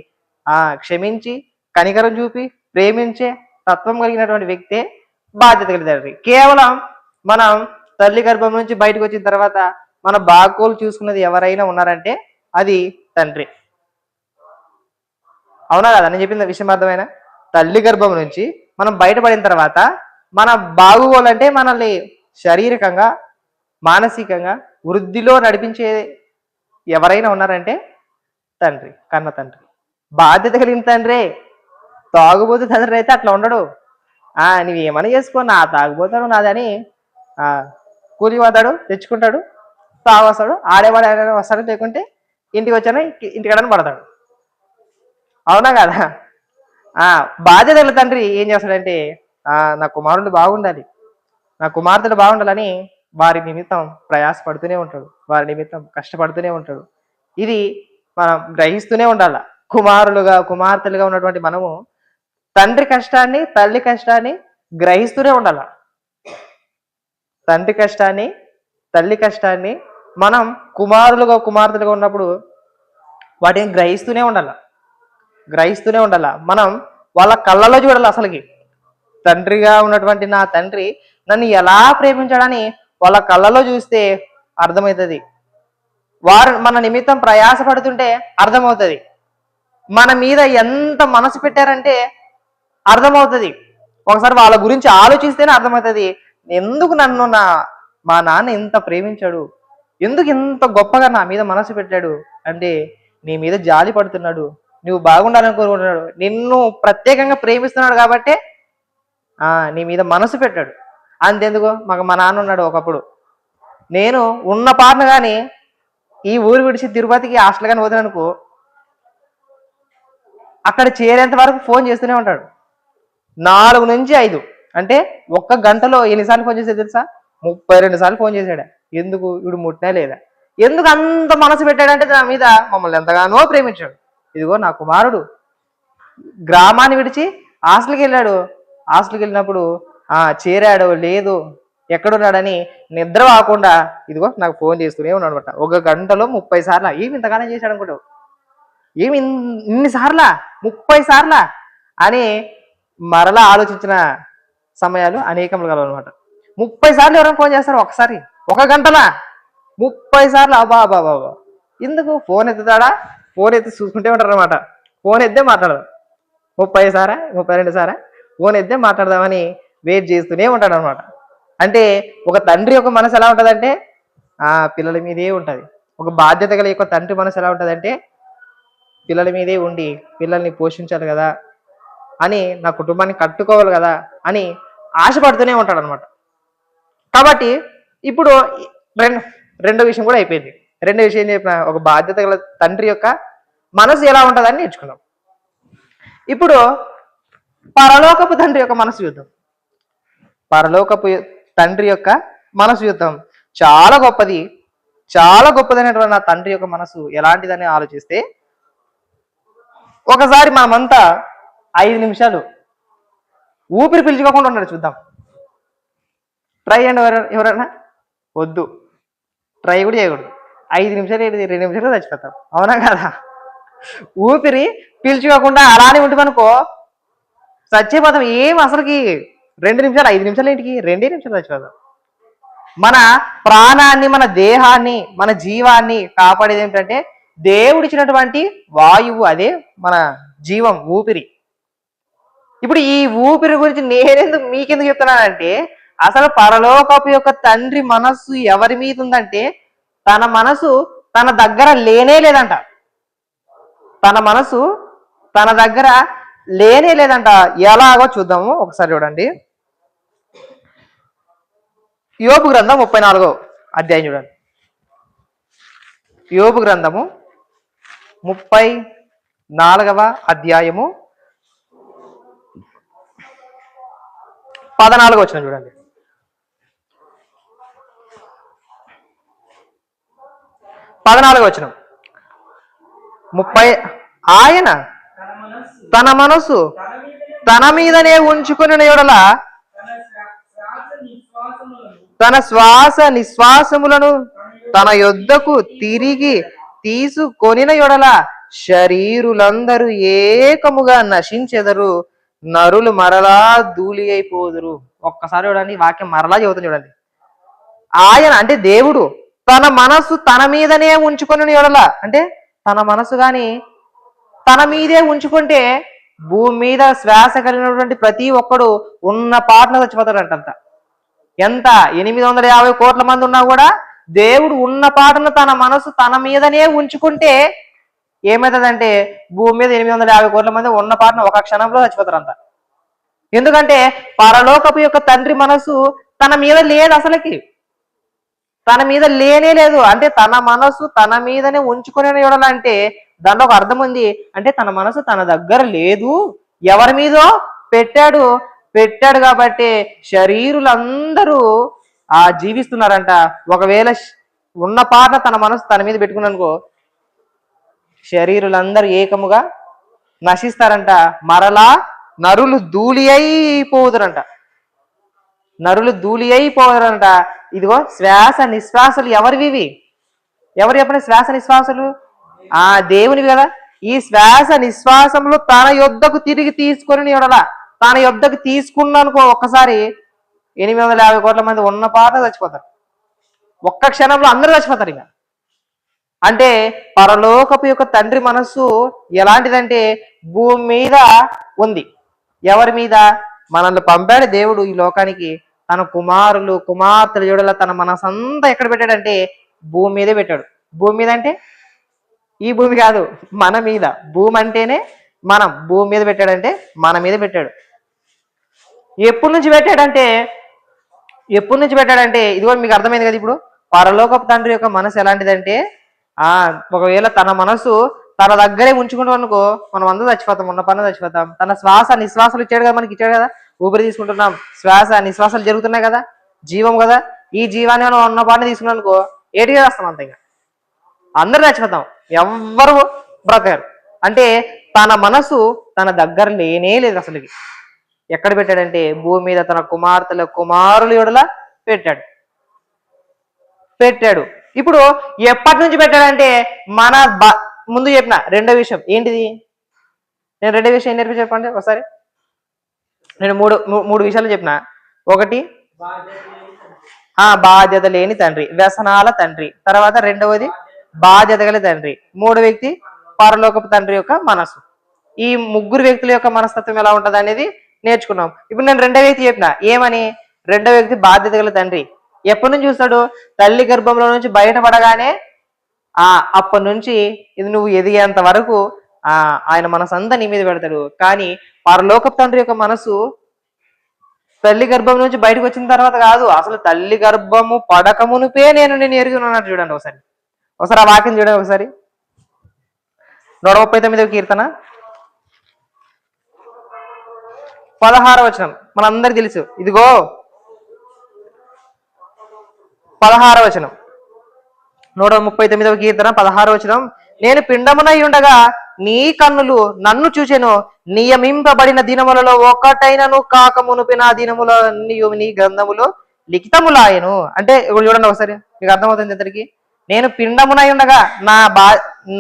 క్షమించి కనికరం చూపి ప్రేమించే తత్వం కలిగినటువంటి వ్యక్తే బాధ్యత గల తండ్రి. కేవలం మనం తల్లి గర్భం నుంచి బయటకు వచ్చిన తర్వాత మన బాగోలు చూసుకున్నది ఎవరైనా ఉన్నారంటే అది తండ్రి. అవునా కదా? నేను చెప్పింది విషయం అర్థమైనా? తల్లి గర్భం నుంచి మనం బయటపడిన తర్వాత మన బాగోలంటే మనల్ని శారీరకంగా మానసికంగా వృద్ధిలో నడిపించే ఎవరైనా ఉన్నారంటే తండ్రి, కన్న తండ్రి, బాధ్యత కలిగిన తండ్రే. తాగుబోతు తండ్రి అయితే అట్లా ఉండడు. నువ్వేమని చేసుకో, నా తాగుబోతాడు నాదని కూలి పోతాడు, తెచ్చుకుంటాడు, తాగొస్తాడు, ఆడేవాడు వస్తాడు, లేకుంటే ఇంటికి వచ్చాను ఇంటికాడని పడతాడు. అవునా కదా? బాధ్యత గల తండ్రి ఏం చేస్తాడంటే నా కుమారుడు బాగుండాలి, నా కుమార్తెలు బాగుండాలని వారి నిమిత్తం ప్రయాసపడుతూనే ఉంటాడు, వారి నిమిత్తం కష్టపడుతూనే ఉంటాడు. ఇది మనం గ్రహిస్తూనే ఉండాల. కుమారులుగా కుమార్తెలుగా ఉన్నటువంటి మనము తండ్రి కష్టాన్ని, తల్లి కష్టాన్ని గ్రహిస్తూనే ఉండాల. తండ్రి కష్టాన్ని, తల్లి కష్టాన్ని మనం కుమార్తెలుగా ఉన్నప్పుడు వాటిని గ్రహిస్తూనే ఉండాల. మనం వాళ్ళ కళ్ళలో చూడాలి. అసలుకి తండ్రిగా ఉన్నటువంటి నా తండ్రి నన్ను ఎలా ప్రేమించాడని వాళ్ళ కళ్ళలో చూస్తే అర్థమవుతుంది. వారు మన నిమిత్తం ప్రయాసపడుతుంటే అర్థమవుతుంది. మన మీద ఎంత మనసు పెట్టారంటే అర్థమవుతుంది. ఒకసారి వాళ్ళ గురించి ఆలోచిస్తేనే అర్థమవుతుంది. ఎందుకు నన్ను మా నాన్న ఎంత ప్రేమించాడు, ఎందుకు ఇంత గొప్పగా నా మీద మనసు పెట్టాడు అంటే నీ మీద జాలి పడుతున్నాడు, నువ్వు బాగుండాలని కోరుకుంటున్నాడు, నిన్ను ప్రత్యేకంగా ప్రేమిస్తున్నాడు కాబట్టి నీ మీద మనసు పెట్టాడు. అంతెందుకు, మా నాన్న ఉన్నాడు. ఒకప్పుడు నేను ఉన్న పాటను కానీ ఈ ఊరు విడిచి తిరుపతికి హాస్టల్ కానీ పోతున్నానుకో, అక్కడ చేరేంత వరకు ఫోన్ చేస్తూనే ఉంటాడు. 4 నుంచి 5 అంటే ఒక్క గంటలో ఎన్నిసార్లు ఫోన్ చేసేది తెలుసా? 32 సార్లు ఫోన్ చేశాడు. ఎందుకు? వీడు ముట్టినా లేదా? ఎందుకు అంత మనసు పెట్టాడంటే నా మీద మమ్మల్ని ఎంతగానో ప్రేమించాడు. ఇదిగో నా కుమారుడు గ్రామాన్ని విడిచి హాస్టల్కి వెళ్ళాడు. హాస్టల్కి వెళ్ళినప్పుడు చేరాడు లేదు ఎక్కడున్నాడని నిద్ర కాకుండా ఇదిగో నాకు ఫోన్ చేస్తూనే ఉన్నాడు అనమాట. 1 గంటలో 30 సార్లు. ఏమి ఇంతగానే చేశాడు అనుకుంటావు? ఏమి ఇన్నిసార్లా? 30 సార్లా అని మరలా ఆలోచించిన సమయాలు అనేకములు కలవనమాట. 30 సార్లు ఎవరైనా ఫోన్ చేస్తారు ఒకసారి? 1 గంటలా 30 సార్లు? అబ్బా. ఎందుకు? ఫోన్ ఎత్తుతాడా? ఫోన్ ఎత్తి చూసుకుంటే ఉంటారు అనమాట. ఫోన్ ఎత్తే మాట్లాడదు. 30 సారా 32 సారా ఫోన్ ఎత్తే మాట్లాడదామని వెయిట్ చేస్తూనే ఉంటాడు అనమాట. అంటే ఒక తండ్రి యొక్క మనసు ఎలా ఉంటుందంటే పిల్లల మీదే ఉంటుంది. ఒక బాధ్యత గల యొక్క తండ్రి మనసు ఎలా ఉంటుందంటే పిల్లల మీదే ఉండి పిల్లల్ని పోషించాలి కదా అని, నా కుటుంబాన్ని కట్టుకోవాలి కదా అని ఆశపడుతూనే ఉంటాడు అనమాట. కాబట్టి ఇప్పుడు రెండో విషయం కూడా అయిపోయింది. రెండో విషయం ఏం చెప్పిన, ఒక బాధ్యత గల తండ్రి యొక్క మనసు ఎలా ఉంటుందని నేర్చుకున్నాం. ఇప్పుడు పరలోకపు తండ్రి యొక్క మనసు యుద్ధం. పరలోకపు తండ్రి యొక్క మనసు యుద్ధం చాలా గొప్పది. చాలా గొప్పదైనటువంటి నా తండ్రి యొక్క మనసు ఎలాంటిదని ఆలోచిస్తే, ఒకసారి మనమంతా 5 నిమిషాలు ఊపిరి పీల్చుకోకుండా ఉన్నాడు చూద్దాం. ట్రై చేయండి. ఎవరైనా వద్దు, ట్రై కూడా చేయకూడదు. 5 నిమిషాలు 2 నిమిషాలు చచ్చిపోతాం. అవునా కదా? ఊపిరి పీల్చుకోకుండా అలానే ఉంటుందనుకో చచ్చిపోతాం. ఏం అసలుకి 2 నిమిషాలు 5 నిమిషాలు ఏంటికి? 2 నిమిషాలు చచ్చిపోతాం. మన ప్రాణాన్ని, మన దేహాన్ని, మన జీవాన్ని కాపాడేది ఏమిటంటే దేవుడిచ్చినటువంటి వాయువు. అదే మన జీవం, ఊపిరి. ఇప్పుడు ఈ ఊపిరి గురించి నేనెందుకు మీకెందుకు చెప్తున్నానంటే, అసలు పరలోకపు యొక్క తండ్రి మనస్సు ఎవరి మీద ఉందంటే తన మనసు తన దగ్గర లేనే లేదంట. తన మనసు తన దగ్గర లేనే లేదంట. ఎలాగో చూద్దాము ఒకసారి చూడండి. యోబు గ్రంథం 34వ అధ్యాయం చూడండి. యోబు గ్రంథము 34వ అధ్యాయము 14వ వచనం చూడండి. ఆయన తన మనసు తన మీదనే ఉంచుకుని యెడల తన శ్వాస నిశ్వాసములను తన యొద్దకు తిరిగి తీసుకొనిన యెడల శరీరులందరూ ఏకముగా నశించెదరు, నరులు మరలా ధూళి అయిపోదురు. ఒక్కసారి చూడండి, వాక్యం మరలా చదువుతుంది చూడండి. ఆయన అంటే దేవుడు తన మనసు తన మీదనే ఉంచుకొని యెడల, అంటే తన మనసు గాని తన మీదే ఉంచుకుంటే భూమి మీద శ్వాస కలిగినటువంటి ప్రతి ఒక్కడు ఉన్న పాటన చచ్చిపోతాడంట. ఎంత 850 కోట్ల మంది ఉన్నా కూడా దేవుడు ఉన్న పాటను తన మనసు తన మీదనే ఉంచుకుంటే ఏమవుతుందంటే భూమి మీద 850 కోట్ల మంది ఉన్న పాటను ఒక క్షణంలో చచ్చిపోతారంట. ఎందుకంటే పరలోకపు యొక్క తండ్రి మనసు తన మీద లేదు, అసలుకి తన మీద లేనే లేదు. అంటే తన మనసు తన మీదనే ఉంచుకునే చూడాలంటే దాంట్లో ఒక అర్థం ఉంది. అంటే తన మనసు తన దగ్గర లేదు, ఎవరి మీదో పెట్టాడు కాబట్టి శరీరులందరూ జీవిస్తున్నారంట. ఒకవేళ ఉన్న పాట తన మనసు తన మీద పెట్టుకున్నానుకో శరీరులందరూ ఏకముగా నశిస్తారంట, మరలా నరులు ధూళి అయిపోదురంట. నరులు ధూళి అయిపోవారంట. ఇదిగో శ్వాస నిశ్వాసలు ఎవరివి? ఎవరు చెప్పండి? శ్వాస నిశ్వాసలు దేవునివి కదా. ఈ శ్వాస నిశ్వాసంలో తన యొద్దకు తిరిగి తీసుకొని ఎడలా తన యొద్దకు తీసుకున్నానుకో ఒక్కసారి 850 కోట్ల మంది ఉన్న పాట చచ్చిపోతారు. ఒక్క క్షణంలో అందరూ చచ్చిపోతారు. ఇక అంటే పరలోకపు యొక్క తండ్రి మనస్సు ఎలాంటిదంటే భూమి మీద ఉంది. ఎవరి మీద? మనల్ని పంపాడు దేవుడు ఈ లోకానికి. తన కుమారులు కుమార్తెల జోడల తన మనసంతా ఎక్కడ పెట్టాడంటే భూమి మీదే పెట్టాడు. భూమి మీద అంటే ఈ భూమి కాదు, మన మీద. భూమి అంటేనే మనం. భూమి మీద పెట్టాడంటే మన మీద పెట్టాడు. ఎప్పటి నుంచి పెట్టాడంటే ఇదిగో మీకు అర్థమైంది కదా ఇప్పుడు. పరలోకపు తండ్రి యొక్క మనసు ఎలాంటిదంటే ఒకవేళ తన మనసు తన దగ్గరే ఉంచుకుంటాం అనుకో మనం అందరూ చచ్చిపోతాం, ఉన్న పని చచ్చిపోతాం. తన శ్వాస నిశ్వాసాలు ఇచ్చాడు కదా, మనకి ఇచ్చాడు కదా. ఊపిరి తీసుకుంటున్నాం, శ్వాస నిశ్వాసాలు జరుగుతున్నాయి కదా, జీవం కదా. ఈ జీవాన్ని మనం ఉన్న పని తీసుకున్నాం అనుకో ఏటిగా చేస్తాం అంత. ఇంకా అందరూ చచ్చిపోతాం, ఎవ్వరు బ్రతకారు. అంటే తన మనసు తన దగ్గర లేనే లేదు అసలుకి. ఎక్కడ పెట్టాడంటే భూమి మీద తన కుమార్తెల కుమారుల యొడల పెట్టాడు. ఇప్పుడు ఎప్పటి నుంచి పెట్టాడంటే మన ముందు చెప్పిన రెండో విషయం ఏంటిది? నేను రెండో విషయం ఏం నేర్పి చెప్పండి ఒకసారి. నేను మూడు విషయాలు చెప్పిన. ఒకటి బాధ్యత లేని తండ్రి, వ్యసనాల తండ్రి. తర్వాత రెండవది బాధ్యత గల తండ్రి. మూడో వ్యక్తి పరలోకపు తండ్రి యొక్క మనసు. ఈ ముగ్గురు వ్యక్తుల యొక్క మనస్తత్వం ఎలా ఉంటుంది అనేది నేర్చుకున్నాం. ఇప్పుడు నేను రెండో వ్యక్తి చెప్పిన ఏమని? రెండో వ్యక్తి బాధ్యత గల తండ్రి. ఎప్పటి నుంచి చూస్తాడు? తల్లి గర్భంలో నుంచి బయటపడగానే అప్పటి నుంచి ఇది నువ్వు ఎదిగేంత వరకు ఆయన మనసు అంతా నీ మీద పెడతాడు. కానీ పరలోకపు తండ్రి యొక్క మనసు తల్లి గర్భం నుంచి బయటకు వచ్చిన తర్వాత కాదు, అసలు తల్లి గర్భము పడకమునిపే నేను ఎరిగి ఉన్నాను. చూడండి ఒకసారి ఆ వాక్యం చూడండి ఒకసారి. 139వ కీర్తన 16వ వచనం మనందరికి తెలుసు. ఇదిగో 16వ వచనం, 139వ కీర్తన 16వ వచనం. నేను పిండమునై ఉండగా నీ కన్నులు నన్ను చూచెను, నియమింపబడిన దినములలో ఒకటైనను కాక మునుపి నా దినముల నీ గ్రంథములో లిఖితములాయను. అంటే ఇప్పుడు చూడండి ఒకసారి, మీకు అర్థమవుతుంది ఇద్దరికి. నేను పిండమునై ఉండగా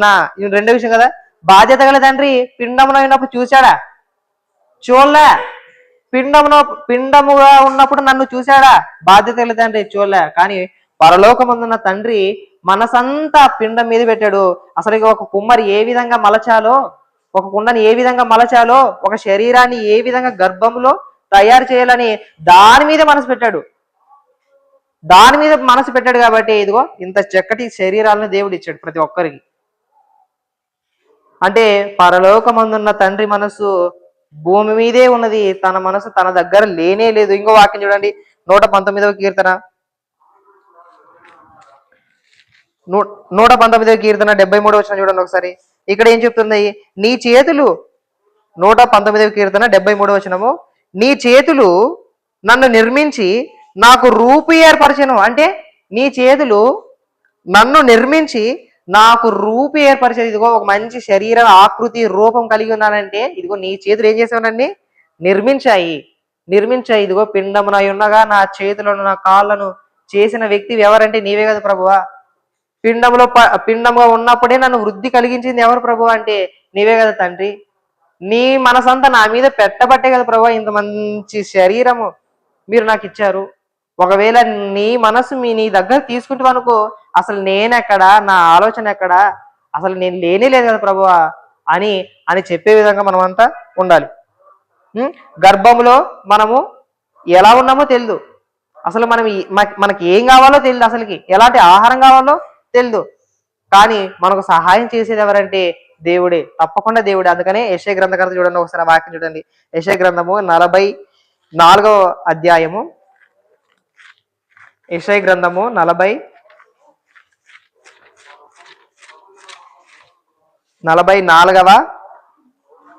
నా రెండో విషయం కదా, బాధ్యత గల తండ్రి పిండమునై ఉన్నప్పుడు చూశాడా? చూడలే. పిండముగా ఉన్నప్పుడు నన్ను చూశాడా? బాధ్యత గల తండ్రి చూడలే. కానీ పరలోకమందున్న తండ్రి మనసంతా పిండం మీద పెట్టాడు. అసలు ఒక కుమ్మరి ఏ విధంగా మలచాలో, ఒక కుండని ఏ విధంగా మలచాలో, ఒక శరీరాన్ని ఏ విధంగా గర్భంలో తయారు చేయాలని దాని మీద మనసు పెట్టాడు. కాబట్టి ఇదిగో ఇంత చక్కటి శరీరాలను దేవుడు ఇచ్చాడు ప్రతి ఒక్కరికి. అంటే పరలోకమందున్న తండ్రి మనసు భూమి మీదే ఉన్నది, తన మనసు తన దగ్గర లేనే లేదు. ఇంకో వాక్యం చూడండి, 119వ కీర్తన 119వ కీర్తన 73వ వచనం చూడండి ఒకసారి. ఇక్కడ ఏం చెప్తుంది? నీ చేతులు 119వ కీర్తన 73వ వచనము, నీ చేతులు నన్ను నిర్మించి నాకు రూపు ఏర్పరిచెను. అంటే నీ చేతులు నన్ను నిర్మించి నాకు రూపు ఏర్పరిచేది. ఇదిగో ఒక మంచి శరీర ఆకృతి రూపం కలిగి ఉన్నానంటే ఇదిగో నీ చేతులు ఏం చేసావునండి? నిర్మించాయి. ఇదిగో పిండమునై ఉండగా నా చేతులను నా కాళ్ళను చేసిన వ్యక్తి ఎవరంటే నీవే కదా ప్రభువా. పిండముగా ఉన్నప్పుడే నన్ను వృద్ధి కలిగించింది ఎవరు ప్రభువా అంటే నీవే కదా తండ్రి. నీ మనసంతా నా మీద పెట్టబట్టే కదా ప్రభువా ఇంత మంచి శరీరము మీరు నాకు ఇచ్చారు. ఒకవేళ నీ మనసు నీ దగ్గర తీసుకుంటావు అనుకో, అసలు నేనెక్కడా, నా ఆలోచన ఎక్కడా, అసలు నేను లేనే లేదు కదా ప్రభువా అని చెప్పే విధంగా మనమంతా ఉండాలి. గర్భంలో మనము ఎలా ఉన్నామో తెలియదు, అసలు మనకి ఏం కావాలో తెలియదు, అసలుకి ఎలాంటి ఆహారం కావాలో తెలియదు. కానీ మనకు సహాయం చేసేది ఎవరంటే దేవుడే, తప్పకుండా దేవుడే. అందుకనే యెషయా గ్రంథకర్త చూడండి ఒకసారి ఆ వాక్యం చూడండి. యెషయా గ్రంథము 44వ అధ్యాయము, యెషయా గ్రంథము 44వ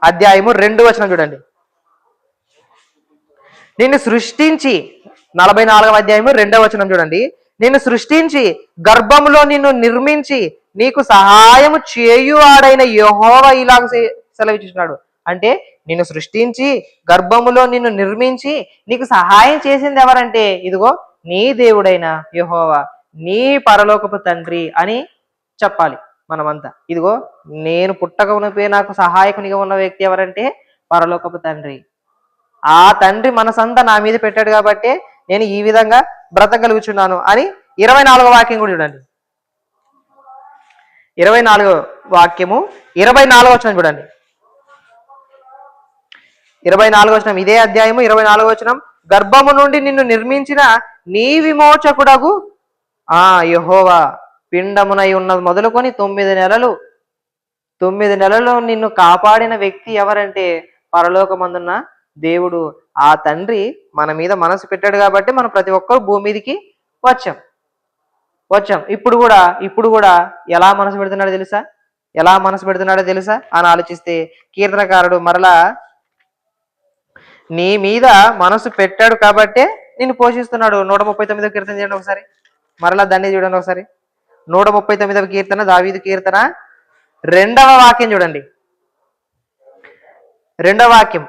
అధ్యాయము 2వ వచనం చూడండి. నిన్ను సృష్టించి 44వ అధ్యాయము 2వ వచనం చూడండి. నిన్ను సృష్టించి గర్భములో నిన్ను నిర్మించి నీకు సహాయము చేయువాడైన యెహోవా ఇలాగ సెలవిచ్చుచున్నాడు. అంటే నిన్ను సృష్టించి గర్భములో నిన్ను నిర్మించి నీకు సహాయం చేసింది ఎవరంటే ఇదిగో నీ దేవుడైన యెహోవా, నీ పరలోకపు తండ్రి అని చెప్పాలి మనమంతా. ఇదిగో నేను పుట్టక మునిపే నాకు సహాయకునిగా ఉన్న వ్యక్తి ఎవరంటే పరలోకపు తండ్రి. ఆ తండ్రి మనసంతా నా మీద పెట్టాడు కాబట్టి నేను ఈ విధంగా బ్రతకగలుగుచున్నాను అని 24వ వాక్యం కూడా చూడండి. 24వ వాక్యము 24వ వచనం చూడండి. 24వ వచనం, ఇదే అధ్యాయము 24వ వచనం. గర్భము నుండి నిన్ను నిర్మించిన నీ విమోచకుడగు యెహోవా, పిండమునై ఉన్నది మొదలుకొని 9 నెలలు నిన్ను కాపాడిన వ్యక్తి ఎవరంటే పరలోకమందున్న దేవుడు. ఆ తండ్రి మన మీద మనసు పెట్టాడు కాబట్టి మనం ప్రతి ఒక్కరు భూమి మీదకి వచ్చాం. ఇప్పుడు కూడా ఎలా మనసు పెడుతున్నాడో తెలుసా అని ఆలోచిస్తే కీర్తనకారుడు మరలా నీ మీద మనసు పెట్టాడు కాబట్టే నిన్ను పోషిస్తున్నాడు. 139వ కీర్తన చూడండి ఒకసారి, మరలా దాన్ని చూడండి ఒకసారి. 139వ కీర్తన, దావీదు కీర్తన 2వ వాక్యం చూడండి. 2వ వాక్యం,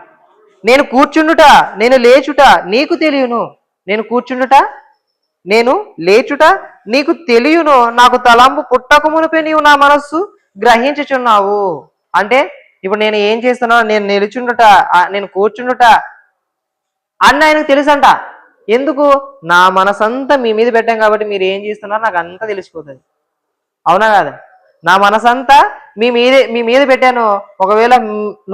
నేను కూర్చుండుట నేను లేచుట నీకు తెలియను. నేను కూర్చుండుట నేను లేచుట నీకు తెలియను, నాకు తలంపు పుట్టక మునిపే నీవు నా మనస్సు గ్రహించుచున్నావు. అంటే ఇప్పుడు నేను ఏం చేస్తున్నాను, నేను నిలుచుండుట నేను కూర్చుండుట అన్న ఆయనకు తెలుసంట. ఎందుకు? నా మనసంతా మీ మీద పెట్టాం కాబట్టి మీరు ఏం చేస్తున్నారో నాకు అంతా తెలిసిపోతుంది. అవునా కాదా? నా మనసంతా మీ మీద పెట్టాను. ఒకవేళ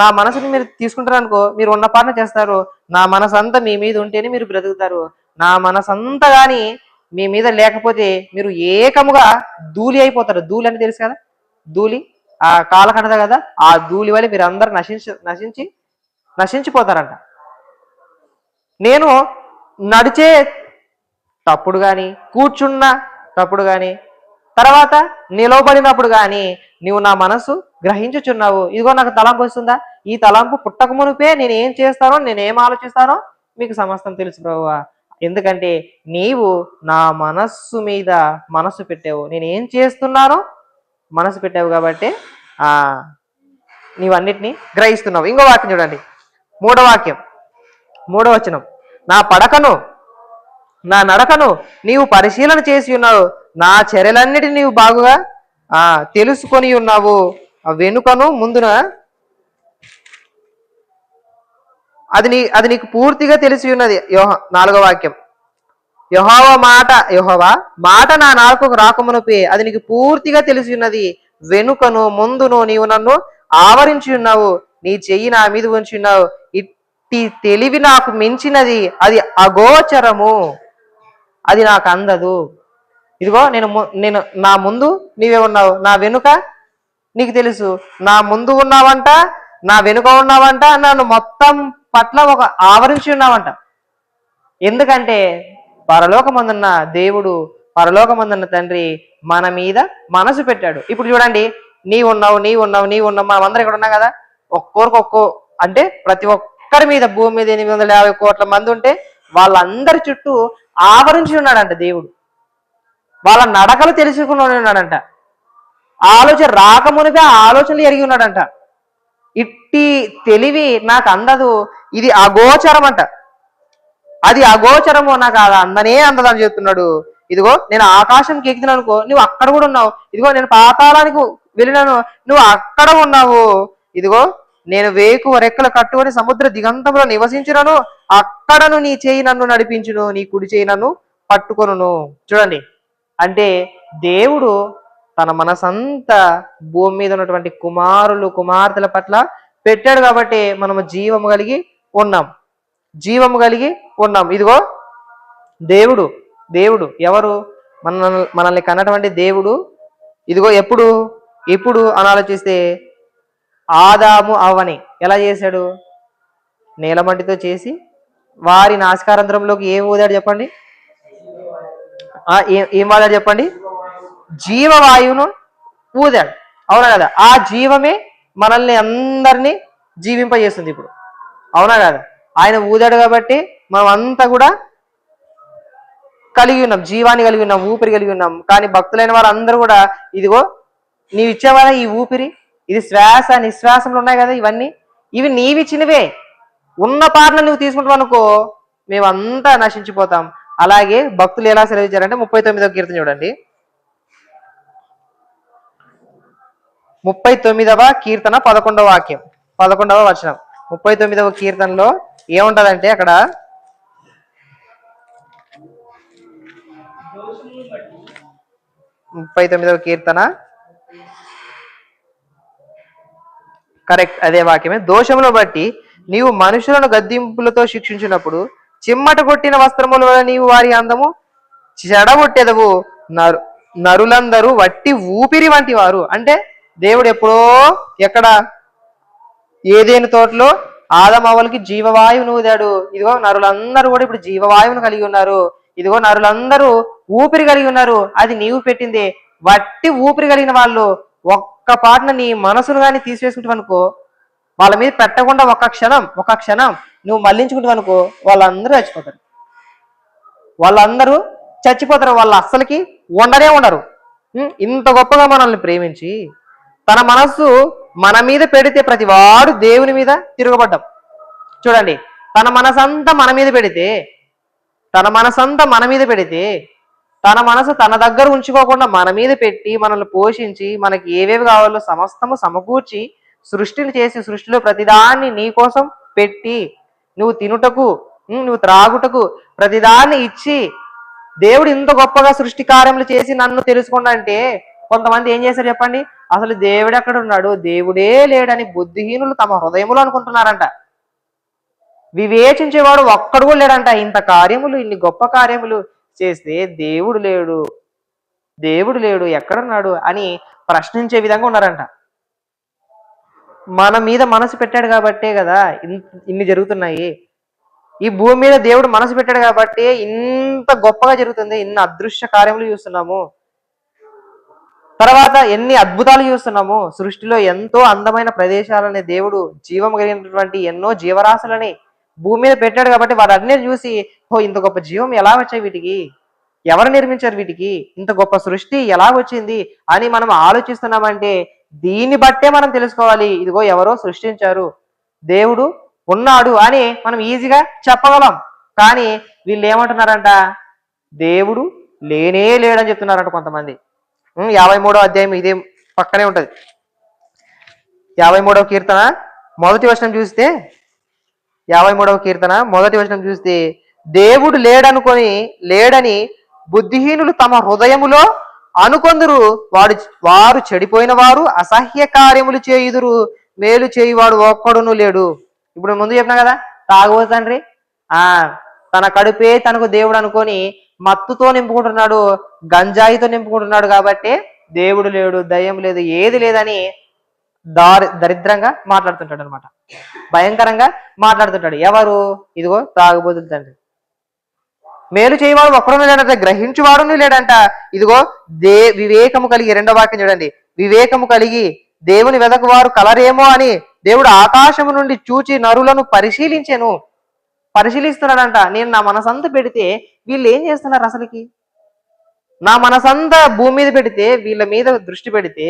నా మనసుని మీరు తీసుకుంటారు అనుకో, మీరు ఉన్న పాటన చేస్తారు. నా మనసంతా మీ మీద ఉంటేనే మీరు బ్రతుకుతారు. నా మనసంతా కానీ మీ మీద లేకపోతే మీరు ఏకముగా ధూళి అయిపోతారు. ధూళి అంటే తెలుసు కదా, ధూళి ఆ కాలకడద కదా, ఆ ధూళి వల్ల మీరు అందరు నశించిపోతారంట. నేను నడిచే తప్పుడు కానీ, కూర్చున్న తప్పుడు కానీ, తర్వాత నిలవబడినప్పుడు కానీ నీవు నా మనసు గ్రహించుచున్నావు. ఇదిగో నాకు తలంపు వస్తుందా, ఈ తలంపు పుట్టక మునిపే నేను ఏం చేస్తానో, నేను ఏం ఆలోచిస్తానో మీకు సమస్తం తెలుసు ప్రభువా. ఎందుకంటే నీవు నా మనస్సు మీద మనసు పెట్టావు, నేను ఏం చేస్తున్నానో మనసు పెట్టావు కాబట్టి నీవన్నిటినీ గ్రహిస్తున్నావు. ఇంకో వాక్యం చూడండి, 3వ వాక్యం, 3వ వచనం. నా పడకను నా నడకను నీవు పరిశీలన చేసి ఉన్నావు, నా చర్యలన్నిటిని నీవు బాగుగా తెలుసుకొని ఉన్నావు, వెనుకను ముందున అది నీకు పూర్తిగా తెలిసి ఉన్నది. 4వ వాక్యం, యెహోవా మాట నా నాలుకకు రాకమునుపే అది నీకు పూర్తిగా తెలిసి ఉన్నది, వెనుకను ముందును నీవు నన్ను ఆవరించి ఉన్నావు, నీ చెయ్యి నా మీద ఉంచి ఉన్నావు. ఇట్టి తెలివి నాకు మించినది, అది అగోచరము, అది నాకు అందదు. ఇదిగో నేను నా ముందు నీవే ఉన్నావు, నా వెనుక నీకు తెలుసు. నా ముందు ఉన్నావంట, నా వెనుక ఉన్నావంట, నన్ను మొత్తం పట్ల ఒక ఆవరించి ఉన్నావంట. ఎందుకంటే పరలోకమందున్న దేవుడు, పరలోకమందున్న తండ్రి మన మీద మనసు పెట్టాడు. ఇప్పుడు చూడండి, నీ ఉన్నావు మనం అందరం ఇక్కడ ఉన్నాం కదా, అంటే ప్రతి ఒక్కరి మీద భూమి మీద 850 కోట్ల మంది ఉంటే వాళ్ళందరి చుట్టూ ఆవరించి ఉన్నాడంట దేవుడు. వాళ్ళ నడకలు తెలుసుకుని ఉన్నాడంట. ఆలోచన రాకమునిపే ఆలోచనలు ఎరిగి ఉన్నాడంట. ఇట్టి తెలివి నాకు అందదు, ఇది అగోచరం అంట. అది అగోచరము, నాకు అది అందదని చెప్తున్నాడు. ఇదిగో నేను ఆకాశంకి ఎక్కినాను అనుకో, నువ్వు అక్కడ కూడా ఉన్నావు. ఇదిగో నేను పాతాళానికి వెళ్ళినాను, నువ్వు అక్కడ ఉన్నావు. ఇదిగో నేను వేకువ రెక్కలు కట్టుకొని సముద్ర దిగంతంలో నివసించునను, అక్కడను నీ చేయి నన్ను నడిపించును, నీ కుడి చేయి నన్ను పట్టుకొనును. చూడండి, అంటే దేవుడు తన మనసంతా భూమి మీద ఉన్నటువంటి కుమార్తెల పట్ల పెట్టాడు కాబట్టి మనము జీవము కలిగి ఉన్నాం. ఇదిగో దేవుడు ఎవరు? మనల్ని కన్నటువంటి దేవుడు. ఇదిగో ఎప్పుడు అని ఆలోచిస్తే ఆదాము అవ్వని ఎలా చేశాడు? నేలమట్టితో చేసి వారి నాసికారంధ్రంలోకి ఏం ఊదాడు చెప్పండి? ఏం వాడాడు చెప్పండి? జీవవాయువును ఊదాడు. అవునా కదా? ఆ జీవమే మనల్ని అందరినీ జీవింపజేస్తుంది ఇప్పుడు. అవునా కదా? ఆయన ఊదాడు కాబట్టి మనం అంతా కూడా కలిగి ఉన్నాం, జీవాన్ని కలిగి ఉన్నాం, ఊపిరి కలిగి ఉన్నాం. కానీ భక్తులైన వాళ్ళందరూ కూడా ఇదిగో నీవు ఇచ్చేవారా ఈ ఊపిరి, ఇది శ్వాస నిశ్వాసంలో ఉన్నాయి కదా, ఇవన్నీ ఇవి నీవిచ్చినవే. ఉన్న పాటను నువ్వు తీసుకుంటావు అనుకో, మేమంతా నశించిపోతాం. అలాగే భక్తులు ఎలా సెలవిచ్చారంటే 39వ కీర్తన చూడండి. 39వ కీర్తన 11వ వాక్యం, 11వ వచనం. 39వ కీర్తనలో ఏముంటదంటే అక్కడ 39వ కీర్తన కరెక్ట్ అదే వాక్యమే. దోషమును బట్టి నీవు మనుషులను గద్దింపులతో శిక్షించినప్పుడు చిమ్మట కొట్టిన వస్త్రముల వల్ల నీవు వారి అందము చెడగొట్టెదవు. నరులందరూ వట్టి ఊపిరి వంటి వారు. అంటే దేవుడు ఎప్పుడో ఎక్కడ ఏదేని తోటలో ఆదమవ్వలకి జీవవాయువును ఊదాడు. ఇదిగో నరులందరూ కూడా ఇప్పుడు జీవవాయువును కలిగి ఉన్నారు. ఇదిగో నరులందరూ ఊపిరి కలిగి ఉన్నారు. అది నీవు పెట్టిందే. వట్టి ఊపిరి కలిగిన వాళ్ళు ఒక్క పాటన నీ మనసును కానీ తీసివేసుకుంటావు అనుకో, వాళ్ళ మీద పెట్టకుండా ఒక క్షణం నువ్వు మళ్లించుకుంటావు అనుకో, వాళ్ళందరూ చచ్చిపోతారు. వాళ్ళు అస్సలకి ఉండరు. ఇంత గొప్పగా మనల్ని ప్రేమించి తన మనస్సు మన మీద పెడితే ప్రతి వాడు దేవుని మీద తిరగబడ్డాం. చూడండి, తన మనసంతా మన మీద పెడితే తన మనసు తన దగ్గర ఉంచుకోకుండా మన మీద పెట్టి మనల్ని పోషించి మనకి ఏవేవి కావాలో సమస్తము సమకూర్చి సృష్టిని చేసి సృష్టిలో ప్రతిదాన్ని నీ కోసం పెట్టి నువ్వు తినుటకు నువ్వు త్రాగుటకు ప్రతిదాన్ని ఇచ్చి దేవుడు ఇంత గొప్పగా సృష్టి కార్యములు చేసి నన్ను తెలుసుకోండి అంటే, కొంతమంది ఏం చేశారు చెప్పండి? అసలు దేవుడు ఎక్కడ ఉన్నాడు, దేవుడే లేడని బుద్ధిహీనులు తమ హృదయములు అనుకుంటున్నారంట. వివేచించేవాడు ఒక్కడు కూడా లేడంట. ఇంత కార్యములు, ఇన్ని గొప్ప కార్యములు చేస్తే దేవుడు లేడు ఎక్కడున్నాడు అని ప్రశ్నించే విధంగా ఉన్నారంట. మన మీద మనసు పెట్టాడు కాబట్టే కదా ఇన్ని జరుగుతున్నాయి. ఈ భూమి మీద దేవుడు మనసు పెట్టాడు కాబట్టి ఇంత గొప్పగా జరుగుతుంది. ఇన్ని అదృశ్య కార్యములు చూస్తున్నాము, తర్వాత ఎన్ని అద్భుతాలు చూస్తున్నాము. సృష్టిలో ఎంతో అందమైన ప్రదేశాలని దేవుడు జీవం కలిగినటువంటి ఎన్నో జీవరాశులని భూమి మీద పెట్టాడు కాబట్టి వారన్నీ చూసి, ఇంత గొప్ప జీవం ఎలా వచ్చాయి, వీటికి ఎవరు నిర్మించారు, వీటికి ఇంత గొప్ప సృష్టి ఎలా వచ్చింది అని మనం ఆలోచిస్తున్నామంటే దీన్ని బట్టే మనం తెలుసుకోవాలి. ఇదిగో ఎవరో సృష్టించారు, దేవుడు ఉన్నాడు అని మనం ఈజీగా చెప్పగలం. కానీ వీళ్ళు ఏమంటున్నారంట, దేవుడు లేడని చెప్తున్నారంట కొంతమంది. 53వ అధ్యాయం ఇదే పక్కనే ఉంటది. 53వ కీర్తన మొదటి వచనం చూస్తే 53వ కీర్తన మొదటి వచనం చూస్తే దేవుడు లేడని బుద్ధిహీనులు తమ హృదయములో అనుకొందురు. వారు చెడిపోయిన వారు అసహ్య కార్యములు చేయుదురు, మేలు చేయువాడు ఒక్కడును లేడు. ఇప్పుడు ముందు చెప్పినా కదా, తాగుబోతు తండ్రి తన కడుపే తనకు దేవుడు అనుకొని మత్తుతో నింపుకుంటున్నాడు, గంజాయితో నింపుకుంటున్నాడు. కాబట్టి దేవుడు లేడు, దయ్యం లేదు, ఏది లేదని దరిద్రంగా మాట్లాడుతుంటాడు అనమాట. భయంకరంగా మాట్లాడుతుంటాడు. ఎవరు? ఇదిగో తాగుబోతులు తండ్రి. మేలు చేయవాడు ఒక్కడును లేడంట, గ్రహించువాడును లేడంట. ఇదిగో వివేకము కలిగి, 2వ వాక్యం చూడండి, వివేకము కలిగి దేవుని వెదకు వారు కలరేమో అని దేవుడు ఆకాశము నుండి చూచి నరులను పరిశీలిస్తున్నాడంట. నేను నా మనసంతా పెడితే వీళ్ళు ఏం చేస్తున్నారు, అసలుకి నా మనసంతా భూమి మీద పెడితే, వీళ్ళ మీద దృష్టి పెడితే,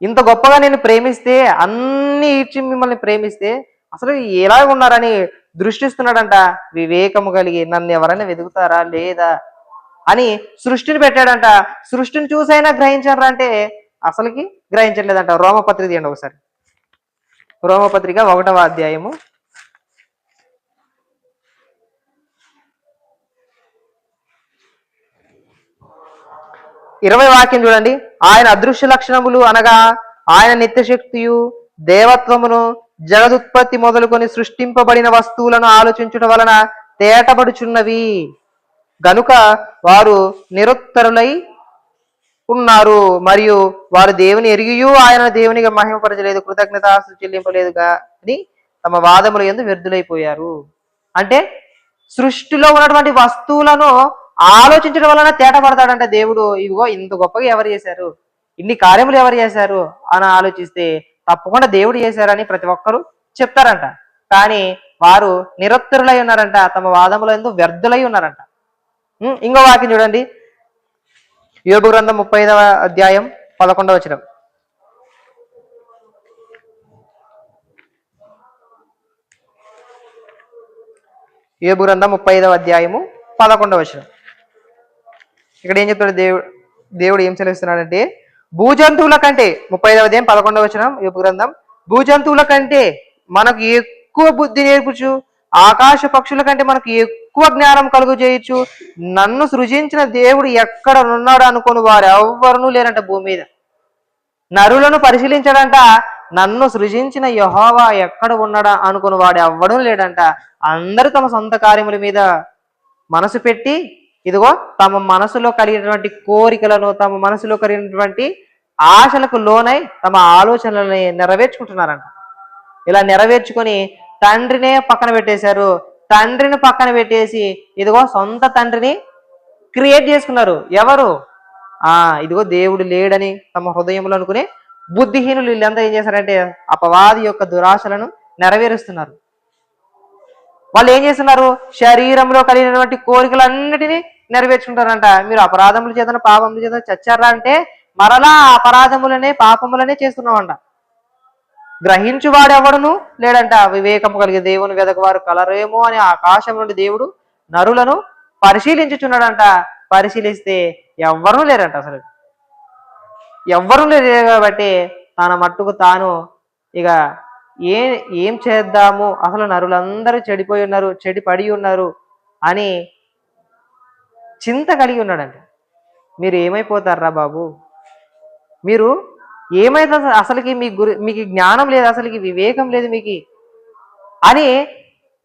ఇంత గొప్పగా నేను ప్రేమిస్తే, అన్ని ఇచ్చి మిమ్మల్ని ప్రేమిస్తే అసలు ఎలా ఉన్నారని దృష్టిస్తున్నాడంట. వివేకము కలిగి నన్ను ఎవరైనా వెతుకుతారా లేదా అని సృష్టిని పెట్టాడంట. సృష్టిని చూసైనా గ్రహించారా అంటే అసలుకి గ్రహించట్లేదంట. రోమపత్రిక తీయండి ఒకసారి. రోమపత్రిక 1వ అధ్యాయము 20వ వాక్యం చూడండి. ఆయన అదృశ్య లక్షణములు అనగా ఆయన నిత్యశక్తియు దేవత్వమును జగదుత్పత్తి మొదలుకొని సృష్టింపబడిన వస్తువులను ఆలోచించుట వలన తేటబడుచున్నవి గనుక వారు నిరుత్తరులై ఉన్నారు, మరియు వారు దేవుని ఎరిగియు ఆయన దేవునిగా మహిమపరచలేదు, కృతజ్ఞతాస్తుతి చెల్లింపలేదుగా అని తమ వాదముల యందు వ్యర్థులైపోయారు. అంటే సృష్టిలో ఉన్నటువంటి వస్తువులను ఆలోచించడం వలన తేటపడతాడంట దేవుడు. ఇదిగో ఇంత గొప్పగా ఎవరు చేశారు, ఇన్ని కార్యములు ఎవరు చేశారు అని ఆలోచిస్తే తప్పకుండా దేవుడు చేశారని ప్రతి ఒక్కరూ చెప్తారంట. కానీ వారు నిరుత్తరులై ఉన్నారంట, తమ వాదముల యందు వ్యర్థులై ఉన్నారంట. ఇంకో వాక్యం చూడండి, యోబు గ్రంథం 35వ అధ్యాయం 11వ వచనం. యోబు గ్రంథం 35వ అధ్యాయము 11వ వచనం. ఇక్కడ ఏం చెప్తాడు దేవుడు ఏం సెలవిస్తున్నాడంటే, భూజంతువుల కంటే 35వ అధ్యాయం 11వ వచనం యోబు గ్రంథం, భూజంతువుల కంటే మనకు ఎక్కువ బుద్ధి నేర్పుచు, ఆకాశ పక్షుల కంటే మనకు ఎక్కువ జ్ఞానం కలుగు చేయొచ్చు, నన్ను సృజించిన దేవుడు ఎక్కడ ఉన్నాడు అనుకుని వారు ఎవ్వరూ లేరంట భూమి మీద. నరులను పరిశీలించడంట, నన్ను సృజించిన యెహోవా ఎక్కడ ఉన్నాడా అనుకుని వాడు ఎవ్వడూ లేడంట. అందరూ తమ సొంత కార్యముల మీద మనసు పెట్టి, ఇదిగో తమ మనసులో కలిగినటువంటి కోరికలను, తమ మనసులో కలిగినటువంటి ఆశలకు లోనై తమ ఆలోచనలని నెరవేర్చుకుంటున్నారంట. ఇలా నెరవేర్చుకొని తండ్రినే పక్కన పెట్టేశారు. తండ్రిని పక్కన పెట్టేసి ఇదిగో సొంత తండ్రిని క్రియేట్ చేసుకున్నారు. ఎవరు? ఇదిగో దేవుడు లేడని తమ హృదయంలో అనుకుని బుద్ధిహీనులు వీళ్ళంతా ఏం చేశారంటే అపవాది యొక్క దురాశలను నెరవేరుస్తున్నారు. వాళ్ళు ఏం చేస్తున్నారు? శరీరంలో కలిగినటువంటి కోరికలన్నిటినీ నెరవేర్చుకుంటారంట. మీరు అపరాధముల చేతన పాపముల చేత చచ్చారా అంటే మరలా అపరాధములనే పాపములనే చేస్తున్నామంట. గ్రహించువాడు ఎవడును లేడంట. వివేకము కలిగే దేవుని వెదకవారు కలరేమో అని ఆకాశం నుండి దేవుడు నరులను పరిశీలించుచున్నాడంట. పరిశీలిస్తే ఎవ్వరూ లేరంట. అసలు ఎవ్వరూ లేరు కాబట్టి తన మట్టుకు తాను ఇక ఏం చేద్దాము, అసలు నరులందరూ చెడిపోయి ఉన్నారు, చెడిపడి ఉన్నారు అని చింత కలిగి ఉన్నాడంట. మీరు ఏమైపోతారా బాబు, మీరు ఏమైతే అసలుకి మీకు జ్ఞానం లేదు, అసలుకి వివేకం లేదు మీకు అని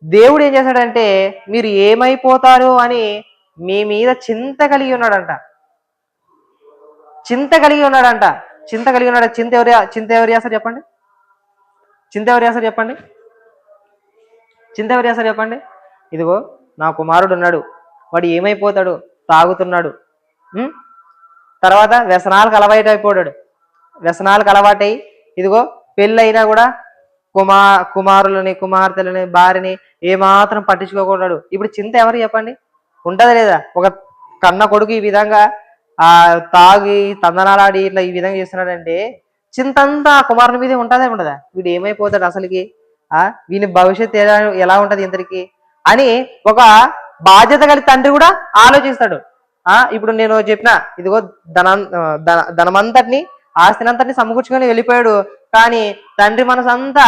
దేవుడు ఏం చేశాడంటే మీరు ఏమైపోతారు అని మీ మీద చింత కలిగి ఉన్నాడంట. చింత కలిగి ఉన్నాడంట. చింత కలిగి ఉన్నాడు. చింత ఎవరు చేస్తారు చెప్పండి? చింత ఎవరు చేస్తారు చెప్పండి? చింత ఎవరు చేస్తారు చెప్పండి? ఇదిగో నా కుమారుడు ఉన్నాడు, వాడు ఏమైపోతాడు? తాగుతున్నాడు, తర్వాత వ్యసనాలకు అలవాటైపోయాడు, వ్యసనాలకు అలవాటై ఇదిగో పెళ్ళైనా కూడా కుమారులని కుమార్తెలని భార్యని ఏమాత్రం పట్టించుకోకూడదు. ఇప్పుడు చింత ఎవరు చెప్పండి? ఉంటదా లేదా? ఒక కన్న కొడుకు ఈ విధంగా తాగి తందనాలాడి ఇట్లా ఈ విధంగా చేస్తున్నాడంటే చింత అంతా కుమారుని మీదే ఉంటుందా ఉండదా? వీడు ఏమైపోతాడు అసలుకి, వీని భవిష్యత్తు ఎలా ఉంటది ఇంతరికి అని ఒక బాధ్యత కలిగి తండ్రి కూడా ఆలోచిస్తాడు. ఇప్పుడు నేను చెప్పిన ఇదిగో ధనమంతటిని ఆస్తినంతటిని సమకూర్చుకొని వెళ్ళిపోయాడు, కానీ తండ్రి మనసు అంతా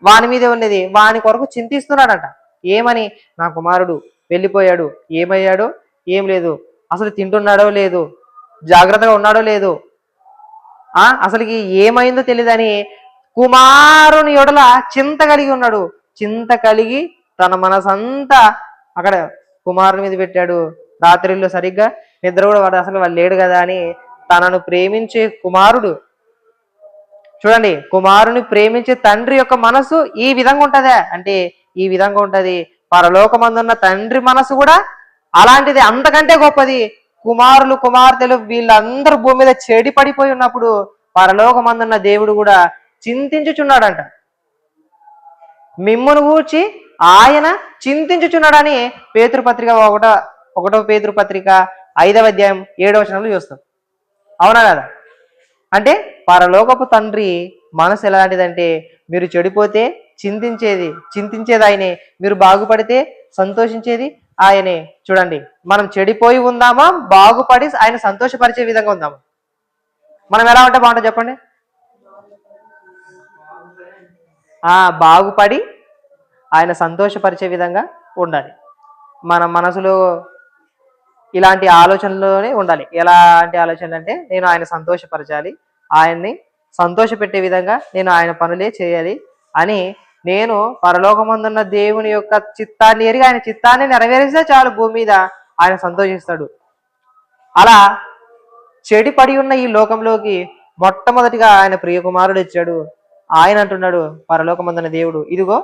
వాని మీదే ఉన్నది. వాని కొరకు చింతిస్తున్నాడట. ఏమని? నా కుమారుడు వెళ్ళిపోయాడు, ఏమయ్యాడో ఏం లేదు, అసలు తింటున్నాడో లేదు, జాగ్రత్తగా ఉన్నాడో లేదు, అసలుకి ఏమైందో తెలియదని కుమారుని యొడల చింత కలిగి ఉన్నాడు. చింత కలిగి తన మనసంతా అక్కడ కుమారుని మీద పెట్టాడు. రాత్రిలో సరిగ్గా నిద్ర కూడా వాడు అసలు వాళ్ళు లేడు కదా అని తనను ప్రేమించే కుమారుడు, చూడండి, కుమారుని ప్రేమించే తండ్రి యొక్క మనసు ఈ విధంగా ఉంటదా అంటే ఈ విధంగా ఉంటది. పరలోకమందున్న తండ్రి మనసు కూడా అలాంటిది, అంతకంటే గొప్పది. కుమారులు కుమార్తెలు వీళ్ళందరూ భూమి మీద చెడి పడిపోయి ఉన్నప్పుడు పరలోకమందున్న దేవుడు కూడా చింతించుచున్నాడంట. మిమ్మును గూర్చి ఆయన చింతించుచున్నాడని పేతురుపత్రిక 1వ పేతురుపత్రిక 5వ అధ్యాయం 7వ వచనంలో చూస్తాం. అవునా కదా? పరలోకపు తండ్రి మనసు ఎలాంటిదంటే మీరు చెడిపోతే చింతించేది ఆయనే, మీరు బాగుపడితే సంతోషించేది ఆయనే. చూడండి, మనం చెడిపోయి ఉందామా, బాగుపడి ఆయన సంతోషపరిచే విధంగా ఉందామా? మనం ఎలా ఉంటే బాగుంటుంది చెప్పండి? బాగుపడి ఆయన సంతోషపరిచే విధంగా ఉండాలి. మన మనసులో ఇలాంటి ఆలోచనలోనే ఉండాలి. ఎలాంటి ఆలోచనలు అంటే నేను ఆయన సంతోషపరచాలి, ఆయన్ని సంతోషపెట్టే విధంగా నేను ఆయన పనులే చేయాలి అని, నేను పరలోకమందున్న దేవుని యొక్క చిత్తాన్ని ఎరిగి ఆయన చిత్తాన్ని నెరవేరిస్తే చాలు, భూమి మీద ఆయన సంతోషిస్తాడు. అలా చెడిపడి ఉన్న ఈ లోకంలోకి మొట్టమొదటిగా ఆయన ప్రియకుమారుడు ఇచ్చాడు. ఆయన అంటున్నాడు పరలోకమందున్న దేవుడు, ఇదిగో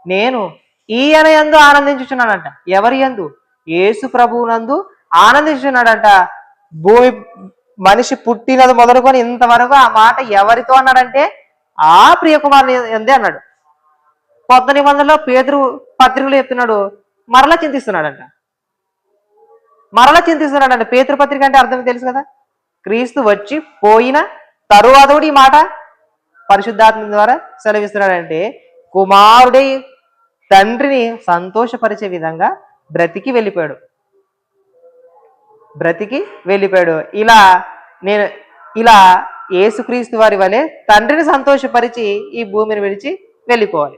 నేను ఈయన యందు ఆనందించుచున్నాడంట. ఎవరి యందు? యేసు ప్రభువునందు ఆనందించున్నాడంట. భూమి మనిషి పుట్టినది మొదలుకొని ఇంతవరకు ఆ మాట ఎవరితో అన్నాడంటే ఆ ప్రియకుమారుని ఎందే అన్నాడు. కొత్త నిబంధనలో పేతురు పత్రికలు చెప్తున్నాడు, మరలా చింతిస్తున్నాడంట. పేతురు పత్రిక అంటే అర్థం తెలుసు కదా, క్రీస్తు వచ్చి పోయిన తరువాత కూడా ఈ మాట పరిశుద్ధాత్మ ద్వారా సెలవిస్తున్నాడంటే కుమారుడే తండ్రిని సంతోషపరిచే విధంగా బ్రతికి వెళ్ళిపోయాడు. ఇలా నేను ఇలా యేసుక్రీస్తు వారి వలె తండ్రిని సంతోషపరిచి ఈ భూమిని విడిచి వెళ్ళిపోవాలి.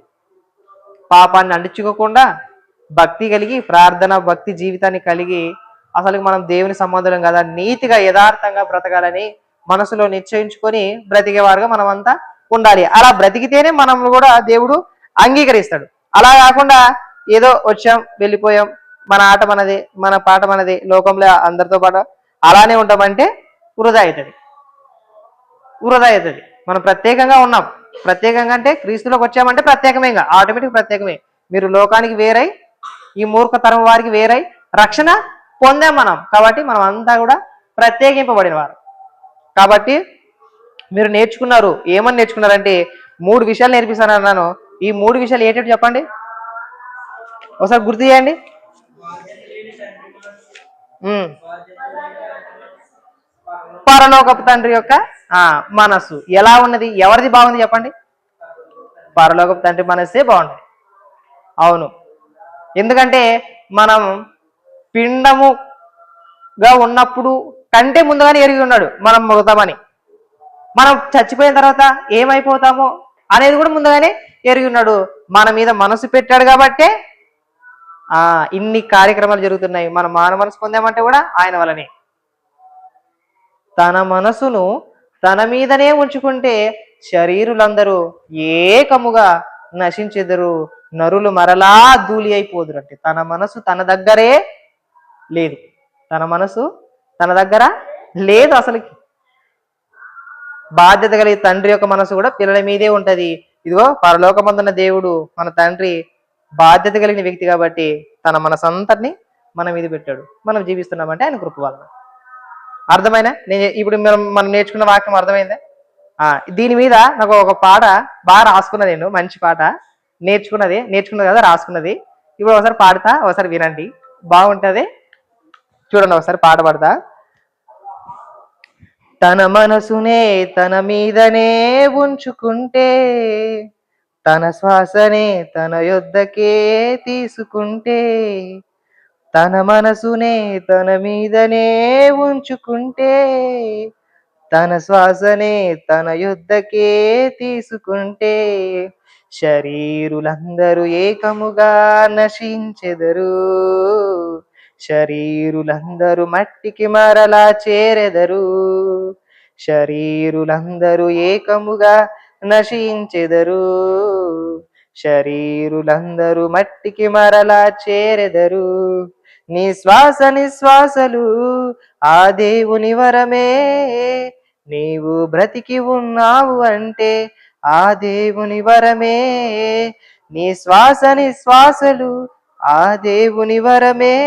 పాపాన్ని అంటించుకోకుండా భక్తి కలిగి, ప్రార్థన భక్తి జీవితాన్ని కలిగి, అసలు మనం దేవుని సంబంధం కదా, నీతిగా యథార్థంగా బ్రతకాలని మనసులో నిశ్చయించుకొని బ్రతికేవారుగా మనం అంతా ఉండాలి. అలా బ్రతికితేనే మనం కూడా దేవుడు అంగీకరిస్తాడు. అలా కాకుండా ఏదో వచ్చాం వెళ్ళిపోయాం, మన ఆట మనది, మన పాట మనది, లోకంలో అందరితో పాటు అలానే ఉంటామంటే వృధా అవుతుంది. మనం ప్రత్యేకంగా ఉన్నాం. ప్రత్యేకంగా అంటే క్రీస్తులోకి వచ్చామంటే ప్రత్యేకమే, ఆటోమేటిక్ ప్రత్యేకమే. మీరు లోకానికి వేరై, ఈ మూర్ఖతరం వారికి వేరై రక్షణ పొందాం మనం. కాబట్టి మనం అంతా కూడా ప్రత్యేకింపబడిన వారు. కాబట్టి మీరు నేర్చుకున్నారు, ఏమని నేర్చుకున్నారంటే 3 విషయాలు నేర్పిస్తానన్నాను. ఈ 3 విషయాలు ఏంటంటే చెప్పండి, ఒకసారి గుర్తు చేయండి. పరలోకపు తండ్రి యొక్క మనస్సు ఎలా ఉన్నది, ఎవరిది బాగుంది చెప్పండి? పరలోకపు తండ్రి మనస్సే బాగుంటుంది. అవును, ఎందుకంటే మనం పిండముగా ఉన్నప్పుడు కంటే ముందుగానే ఎరిగి ఉన్నాడు మనం మృతమని. మనం చచ్చిపోయిన తర్వాత ఏమైపోతామో అనేది కూడా ముందుగానే ఎరిగి ఉన్నాడు. మన మీద మనసు పెట్టాడు కాబట్టే ఇన్ని కార్యక్రమాలు జరుగుతున్నాయి. మనం మానవ మనసు పొందామంటే కూడా ఆయన వల్లనే. తన మనసును తన మీదనే ఉంచుకుంటే శరీరులందరూ ఏకముగా నశించెదరు, నరులు మరలా ధూళి అయిపోదురు. అంటే తన మనసు తన దగ్గరే లేదు, తన మనసు తన దగ్గర లేదు. అసలు బాధ్యత కలిగి తండ్రి యొక్క మనసు కూడా పిల్లల మీదే ఉంటది. ఇదిగో పరలోకమందున్న దేవుడు మన తండ్రి బాధ్యత కలిగిన వ్యక్తి కాబట్టి తన మనసంతటిని మన మీద పెట్టాడు. మనం జీవిస్తున్నామంటే ఆయన కృప వలన. అర్థమైనా? నేను ఇప్పుడు మనం నేర్చుకున్న వాక్యం అర్థమైందా? దీని మీద నాకు ఒక పాట బాగా రాసుకున్నది, నేను మంచి పాట నేర్చుకున్నది కదా రాసుకున్నది. ఇప్పుడు ఒకసారి పాడతా, ఒకసారి వినండి, బాగుంటది. చూడండి, ఒకసారి పాట పాడతా. తన మనసునే తన మీదనే ఉంచుకుంటే, తన శ్వాసనే తన యొద్దకే తీసుకుంటే, తన మనసునే తన మీదనే ఉంచుకుంటే, తన శ్వాసనే తన యొద్దకే తీసుకుంటే, శరీరులందరూ ఏకముగా నశించెదరు, శరీరులందరూ మట్టికి మరలా చేరెదరు, శరీరులందరూ ఏకముగా నశించెదరు, శరీరులందరూ మట్టికి మరలా చేరెదరు. నీ శ్వాస నిశ్వాసలు ఆ దేవుని వరమే, నీవు బ్రతికి ఉన్నావు అంటే ఆ దేవుని వరమే. నీ శ్వాస నిశ్వాసలు ఆ దేవుని వరమే,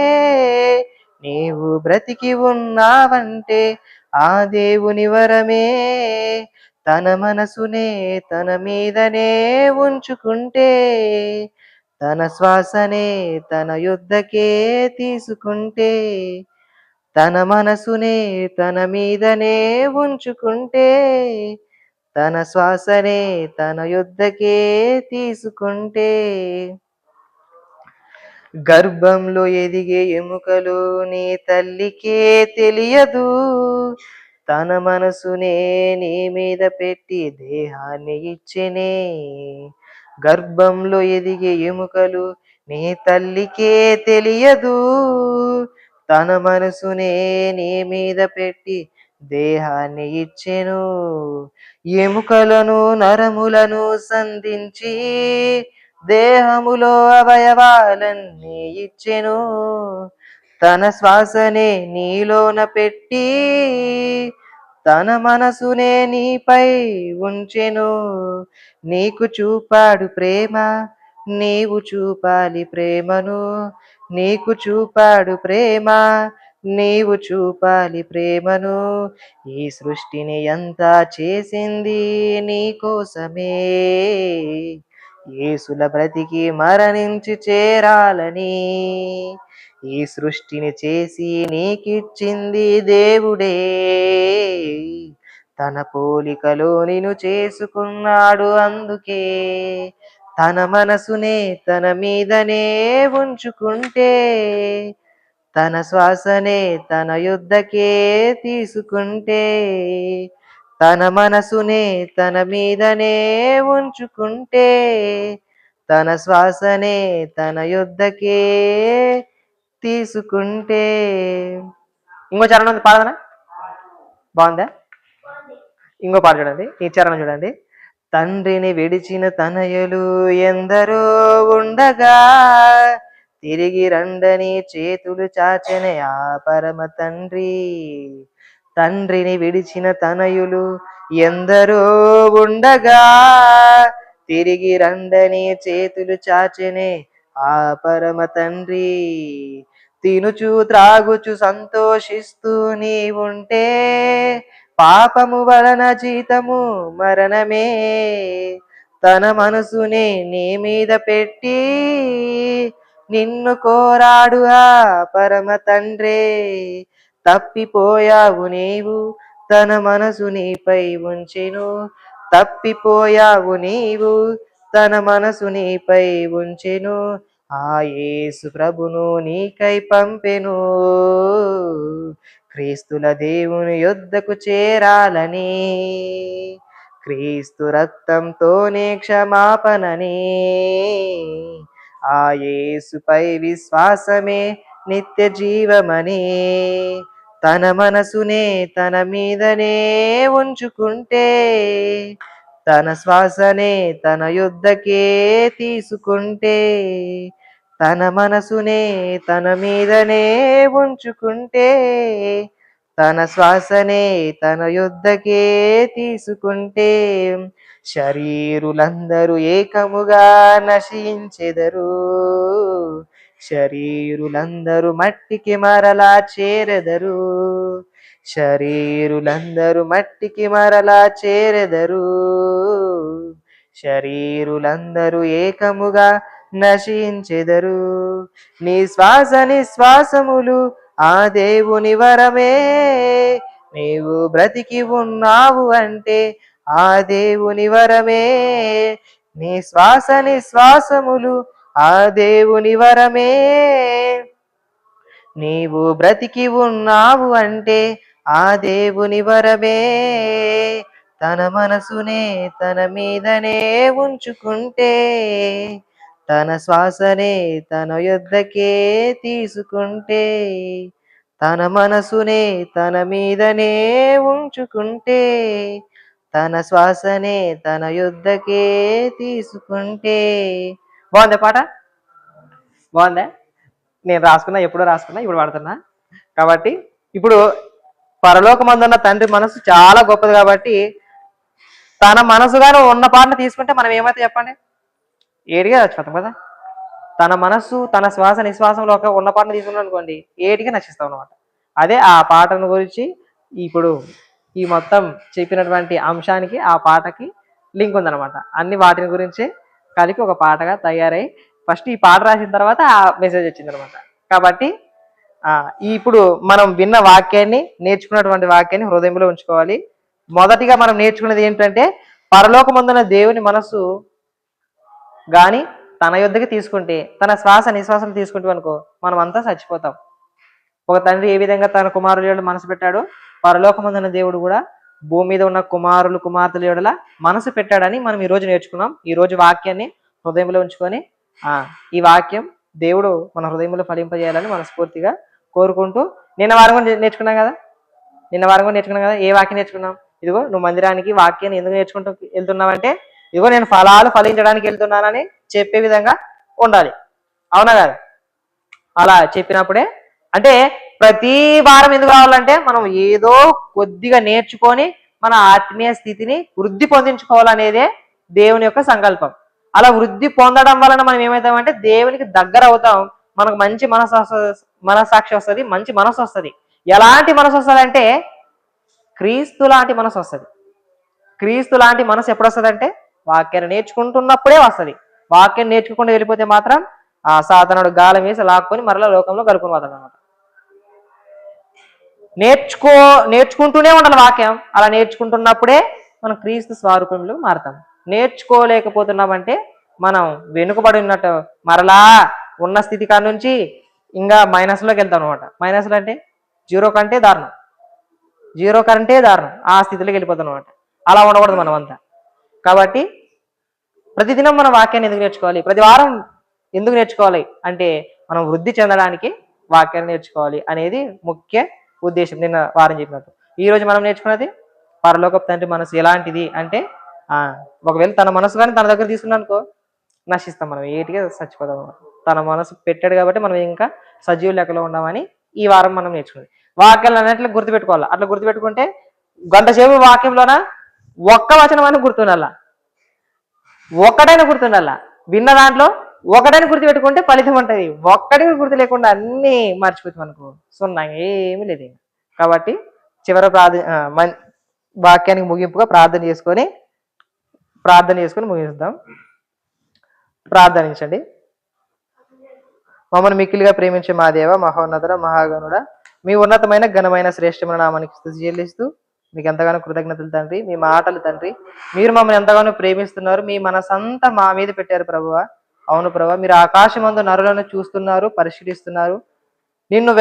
నీవు బ్రతికి ఉన్నావంటే ఆ దేవుని వరమే. తన మనసునే తన మీదనే ఉంచుకుంటే, తన శ్వాసనే తన యొద్దకే తీసుకుంటే, తన మనసునే తన మీదనే ఉంచుకుంటే, తన శ్వాసనే తన యొద్దకే తీసుకుంటే, గర్భంలో ఎదిగే ఎముకలు నీ తల్లికే తెలియదు, తన మనసునే నీ మీద పెట్టి దేహాన్ని ఇచ్చెనే. గర్భంలో ఎదిగే ఎముకలు నీ తల్లికే తెలియదు, తన మనసునే నీ మీద పెట్టి దేహాన్ని ఇచ్చెను. ఎముకలను నరములను సంధించి దేహములో అవయవాలన్నీ ఇచ్చెను, తన శ్వాసనే నీలోన పెట్టి తన మనసునే నీపై ఉంచెను. నీకు చూపాడు ప్రేమ, నీవు చూపాలి ప్రేమను, నీకు చూపాడు ప్రేమ, నీవు చూపాలి ప్రేమను. ఈ సృష్టిని అంతా చేసింది నీ కోసమే, యేసుల బ్రతికి మరణించి చేరాలని. ఈ సృష్టిని చేసి నీకిచ్చింది దేవుడే, తన పోలికలో నిన్ను చేసుకున్నాడు అందుకే, తన మనసునే తన మీదనే ఉంచుకుంటే, తన శ్వాసనే తన యుద్ధకే తీసుకుంటే, తన మనసునే తన మీదనే ఉంచుకుంటే, తన శ్వాసనే తన యుద్ధకే తీసుకుంటే. ఇంకో చరణం ఉంది, పాడదనా? బాగుందా? ఇంకో పాట చూడండి, ఈ చరణం చూడండి. తండ్రిని విడిచిన తనయులు ఎందరో ఉండగా, తిరిగి రండని చేతులు చాచెనే ఆ పరమ తండ్రి. తండ్రిని విడిచిన తనయులు ఎందరో ఉండగా, తిరిగి రండని చేతులు చాచెనే ఆ పరమ తండ్రి. తినుచు త్రాగుచు సంతోషిస్తూ నీ ఉంటే, పాపము వలన జీతము మరణమే. తన మనసునే నీ మీద పెట్టి నిన్ను కోరాడు ఆ పరమ తండ్రే. తప్పిపోయావు నీవు, తన మనసు నీపై ఉంచెను. తప్పిపోయావు నీవు, తన మనసు నీపై ఉంచెను. ఆ యేసు ప్రభును నీకై పంపెను, క్రీస్తుల దేవుని యొద్దకు చేరాలని. క్రీస్తు రక్తంతోనే క్షమాపణని. ఆ యేసుపై విశ్వాసమే నిత్య జీవమని. తన మనసునే తన మీదనే ఉంచుకుంటే, తన శ్వాసనే తన యుద్ధకే తీసుకుంటే, తన మనసునే తన మీదనే ఉంచుకుంటే, తన శ్వాసనే తన యుద్ధకే తీసుకుంటే, శరీరులందరూ ఏకముగా నశించెదరు. శరీరులందరూ మట్టికి మరలా చేరెదరు. శరీరులందరూ మట్టికి మరలా చేరెదరు. శరీరులందరూ ఏకముగా నశించెదరు. నీ శ్వాస నిశ్వాసములు ఆ దేవుని వరమే. నీవు బ్రతికి ఉన్నావు అంటే ఆ దేవుని వరమే. నీ శ్వాస నిశ్వాసములు ఆ దేవుని వరమే. నీవు బ్రతికి ఉన్నావు అంటే ఆ దేవుని వరమే. తన మనసునే తన మీదనే ఉంచుకుంటే, తన శ్వాసనే తన యొద్దకే తీసుకుంటే, తన మనసునే తన మీదనే ఉంచుకుంటే, తన శ్వాసనే తన యొద్దకే తీసుకుంటే. బాగుందా పాట? బాగుందా? నేను రాసుకున్నా, ఎప్పుడో రాసుకున్నా, ఇప్పుడు వాడుతున్నా. కాబట్టి ఇప్పుడు పరలోకమందున్న తండ్రి మనసు చాలా గొప్పది కాబట్టి, తన మనసుగానే ఉన్న పాటను తీసుకుంటే మనం ఏమైతే చెప్పండి, ఏడిగా చచ్చిపోతాం కదా. తన మనస్సు తన శ్వాస నిశ్వాసంలో ఒక ఉన్న పాటను తీసుకున్నాం అనుకోండి, ఏటిగా నశిస్తాం అనమాట. అదే ఆ పాటను గురించి ఇప్పుడు ఈ మొత్తం చెప్పినటువంటి అంశానికి ఆ పాటకి లింక్ ఉందన్నమాట. అన్ని వాటిని గురించి కలిపి ఒక పాటగా తయారై ఫస్ట్ ఈ పాట రాసిన తర్వాత ఆ మెసేజ్ వచ్చింది అనమాట. కాబట్టి ఇప్పుడు మనం విన్న వాక్యాన్ని, నేర్చుకున్నటువంటి వాక్యాన్ని హృదయంలో ఉంచుకోవాలి. మొదటిగా మనం నేర్చుకున్నది ఏంటంటే, పరలోకమందున దేవుని మనసు కానీ తన యొద్దకి తీసుకుంటే, తన శ్వాస నిశ్వాసం తీసుకుంటే అనుకో, మనం అంతా చచ్చిపోతాం. ఒక తండ్రి ఏ విధంగా తన కుమారుల మనసు పెట్టాడో, పరలోకమందున దేవుడు కూడా భూమి మీద ఉన్న కుమారులు కుమార్తెల యొడల మనసు పెట్టాడని మనం ఈరోజు నేర్చుకున్నాం. ఈరోజు వాక్యాన్ని హృదయంలో ఉంచుకొని ఈ వాక్యం దేవుడు మన హృదయంలో ఫలింపజేయాలని మనస్ఫూర్తిగా కోరుకుంటూ, నిన్న వారం నేర్చుకున్నాం కదా. ఏ వాక్యం నేర్చుకున్నాం? ఇదిగో నువ్వు మందిరానికి వాక్యాన్ని ఎందుకు నేర్చుకుంటూ వెళ్తున్నావంటే, ఇదిగో నేను ఫలాలు ఫలించడానికి వెళ్తున్నానని చెప్పే విధంగా ఉండాలి. అవునా కదా? అలా చెప్పినప్పుడే, అంటే ప్రతి వారం ఎందుకు రావాలంటే, మనం ఏదో కొద్దిగా నేర్చుకొని మన ఆత్మీయ స్థితిని వృద్ధి పొందించుకోవాలనేదే దేవుని యొక్క సంకల్పం. అలా వృద్ధి పొందడం వలన మనం ఏమవుతామంటే దేవునికి దగ్గర అవుతాం. మనకు మంచి మనసాక్షి వస్తుంది, మంచి మనసు వస్తుంది. ఎలాంటి మనసు వస్తుంది అంటే, క్రీస్తు లాంటి మనసు వస్తుంది. క్రీస్తు లాంటి మనసు ఎప్పుడు వస్తుంది అంటే, వాక్యాన్ని నేర్చుకుంటున్నప్పుడే వస్తుంది. వాక్యాన్ని నేర్చుకుంటూ వెళ్ళిపోతే మాత్రం ఆ సాధనుడు గాలం వేసి లాక్కొని మరలా లోకంలో కలుపుకొని పోతాడు అనమాట. నేర్చుకుంటూనే ఉండాలి వాక్యం. అలా నేర్చుకుంటున్నప్పుడే మనం క్రీస్తు స్వరూపంలో మారుతాం. నేర్చుకోలేకపోతున్నామంటే మనం వెనుకబడి ఉన్నట్టు మరలా ఉన్న స్థితి కాడ నుంచి ఇంకా మైనస్లోకి వెళ్తాం అనమాట. మైనస్లో అంటే జీరో కంటే దారుణం, జీరో కంటే దారుణం, ఆ స్థితిలోకి వెళ్ళిపోతాం అనమాట. అలా ఉండకూడదు మనం అంతా. కాబట్టి ప్రతిదినం మన వాక్యాన్ని ఎందుకు నేర్చుకోవాలి, ప్రతి వారం ఎందుకు నేర్చుకోవాలి అంటే మనం వృద్ధి చెందడానికి వాక్యాన్ని నేర్చుకోవాలి అనేది ముఖ్య ఉద్దేశం. నిన్న వారం చెప్పినట్టు ఈరోజు మనం నేర్చుకున్నది పరలోకపు తండ్రి మనసు ఎలాంటిది అంటే ఒకవేళ తన మనసు కానీ తన దగ్గర తీసుకున్నానుకో నశిస్తాం, మనం ఏటిగా చచ్చిపోదాం. తన మనసు పెట్టాడు కాబట్టి మనం ఇంకా సజీవ లెక్కలో ఉన్నామని ఈ వారం మనం నేర్చుకున్నది. వాక్యాలు అన్నట్లు గుర్తుపెట్టుకోవాలి. అట్లా గుర్తుపెట్టుకుంటే గంట సేపు వాక్యంలోన ఒక్క వచనం అని గుర్తుండాల, ఒక్కటైనా గుర్తుండాల. విన్న దాంట్లో ఒకటైనా గుర్తుపెట్టుకుంటే ఫలితం ఉంటుంది. ఒక్కడికి గుర్తు లేకుండా అన్నీ మర్చిపోతాం అనుకో సున్నా, ఏమీ లేదు. కాబట్టి చివరి వాక్యానికి ముగింపుగా ప్రార్థన చేసుకొని ముగిస్తాం. ప్రార్థనించండి. మమ్మల్ని మిక్కిలిగా ప్రేమించే మా దేవ, మహోన్నతుడ, మహాగణుడ, మీ ఉన్నతమైన ఘనమైన శ్రేష్టమైన నామానికి స్తుతి చెల్లిస్తూ మీకు ఎంతగానో కృతజ్ఞతలు తండ్రి. మీ మాటలు తండ్రి, మీరు మమ్మల్ని ఎంతగానో ప్రేమిస్తున్నారు, మీ మనసంతా మా మీద పెట్టారు ప్రభువా. అవును ప్రభువా, మీరు ఆకాశమందు నరులను చూస్తున్నారు, పరిశీలిస్తున్నారు. నిన్ను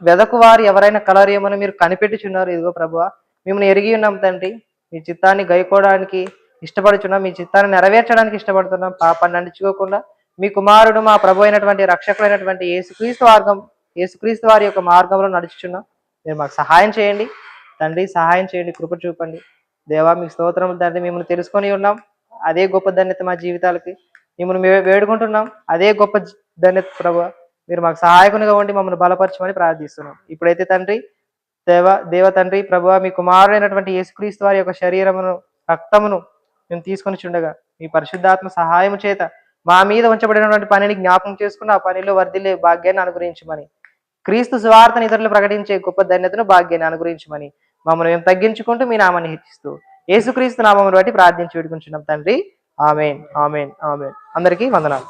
వెదకు వారు ఎవరైనా కలరేమని మీరు కనిపెట్టుచున్నారు. ఇదిగో ప్రభువా, మిమ్మల్ని ఎరిగి ఉన్నాం తండ్రి. మీ చిత్తాన్ని గైకోవడానికి ఇష్టపడుచున్నాం, మీ చిత్తాన్ని నెరవేర్చడానికి ఇష్టపడుతున్నాం. పాపాన్ని అంటించుకోకుండా మీ కుమారుడు మా ప్రభు అయినటువంటి రక్షకుడైనటువంటి యేసుక్రీస్తు వారి యొక్క మార్గంలో నడుచుచున్నాం. మీరు మాకు సహాయం చేయండి తండ్రి, సహాయం చేయండి, కృప చూపండి దేవా. మీకు స్తోత్రములు తండ్రి. మిమ్మల్ని తెలుసుకొని ఉన్నాం, అదే గొప్ప ధన్యత మా జీవితాలకి. మిమ్మల్ని వేడుకుంటున్నాం, అదే గొప్ప ధన్యత ప్రభువా. మీరు మాకు సహాయకునిగా ఉండి మమ్మల్ని బలపరచమని ప్రార్థిస్తున్నాం. ఇప్పుడైతే తండ్రి దేవ తండ్రి ప్రభువా, మీ కుమారుడైనటువంటి యేసుక్రీస్తు వారి యొక్క శరీరమును రక్తమును మేము తీసుకొని చుండగా మీ పరిశుద్ధాత్మ సహాయం చేత మా మీద ఉంచబడినటువంటి పనిని జ్ఞాపకం చేసుకుని ఆ పనిలో వర్ధిల్లే భాగ్యాన్ని అనుగ్రహించమని, క్రీస్తు సువార్తను ఇతరులు ప్రకటించే గొప్ప ధన్యతను భాగ్యాన్ని అనుగ్రహించమని మమ్మల్ని మేము తగ్గించుకుంటూ మీ నామాన్ని హెచ్చిస్తూ యేసుక్రీస్తు నామమును బట్టి ప్రార్థించి వేడుకుంటున్నాం తండ్రి. ఆమేన్, ఆమేన్, ఆమేన్. అందరికీ వందనాలు.